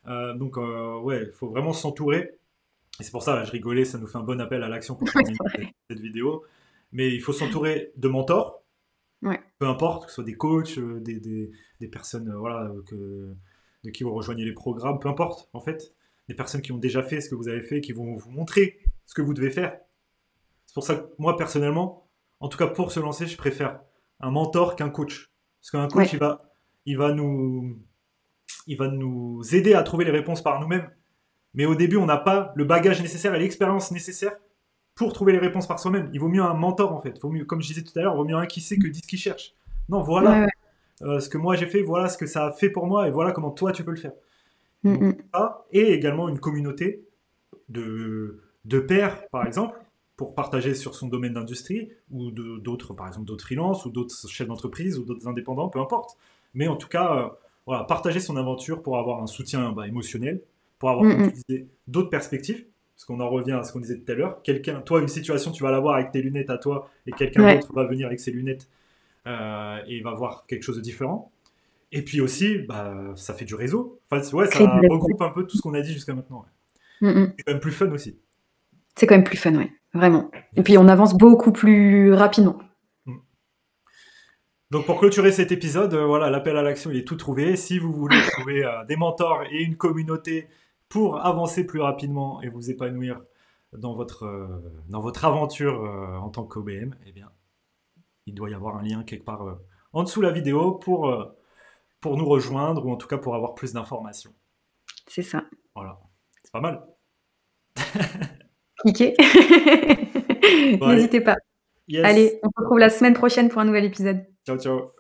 Speaker 2: Donc, ouais, il faut vraiment s'entourer. Et c'est pour ça, je rigolais, ça nous fait un bon appel à l'action pour terminer cette vidéo. Mais il faut s'entourer de mentors.
Speaker 1: Ouais.
Speaker 2: Peu importe, que ce soit des coachs, des personnes de qui vous rejoignez les programmes, peu importe, en fait. Des personnes qui ont déjà fait ce que vous avez fait, qui vont vous montrer ce que vous devez faire. C'est pour ça que moi, personnellement, en tout cas pour se lancer, je préfère un mentor qu'un coach. Parce qu'un coach, il va nous aider à trouver les réponses par nous-mêmes. Mais au début, on n'a pas le bagage nécessaire et l'expérience nécessaire pour trouver les réponses par soi-même. Il vaut mieux un mentor, en fait. Vaut mieux, comme je disais tout à l'heure, il vaut mieux un qui sait que 10 qui cherche. Non, voilà ce que moi j'ai fait, voilà ce que ça a fait pour moi, et voilà comment toi tu peux le faire. Donc, ça, et également une communauté de pairs, par exemple, pour partager sur son domaine d'industrie, ou d'autres, par exemple, d'autres freelances, ou d'autres chefs d'entreprise, ou d'autres indépendants, peu importe. Mais en tout cas, voilà, partager son aventure pour avoir un soutien émotionnel, pour avoir, comme tu disais, d'autres perspectives. Parce qu'on en revient à ce qu'on disait tout à l'heure. Toi, une situation, tu vas la voir avec tes lunettes à toi, et quelqu'un d'autre va venir avec ses lunettes et il va voir quelque chose de différent. Et puis aussi, ça fait du réseau. Enfin, ouais, ça regroupe un peu tout ce qu'on a dit jusqu'à maintenant. Ouais. C'est quand même plus fun aussi.
Speaker 1: C'est quand même plus fun, ouais, vraiment. Et puis on avance beaucoup plus rapidement.
Speaker 2: Donc pour clôturer cet épisode, voilà, l'appel à l'action, il est tout trouvé. Si vous voulez trouver des mentors et une communauté pour avancer plus rapidement et vous épanouir dans votre aventure en tant qu'OBM, eh bien, il doit y avoir un lien quelque part en dessous de la vidéo pour nous rejoindre ou en tout cas pour avoir plus d'informations.
Speaker 1: C'est ça.
Speaker 2: Voilà, c'est pas mal.
Speaker 1: Cliquez.
Speaker 2: Bon, allez,
Speaker 1: N'hésitez pas.
Speaker 2: yes,
Speaker 1: Allez, on se retrouve la semaine prochaine pour un nouvel épisode.
Speaker 2: ciao, ciao.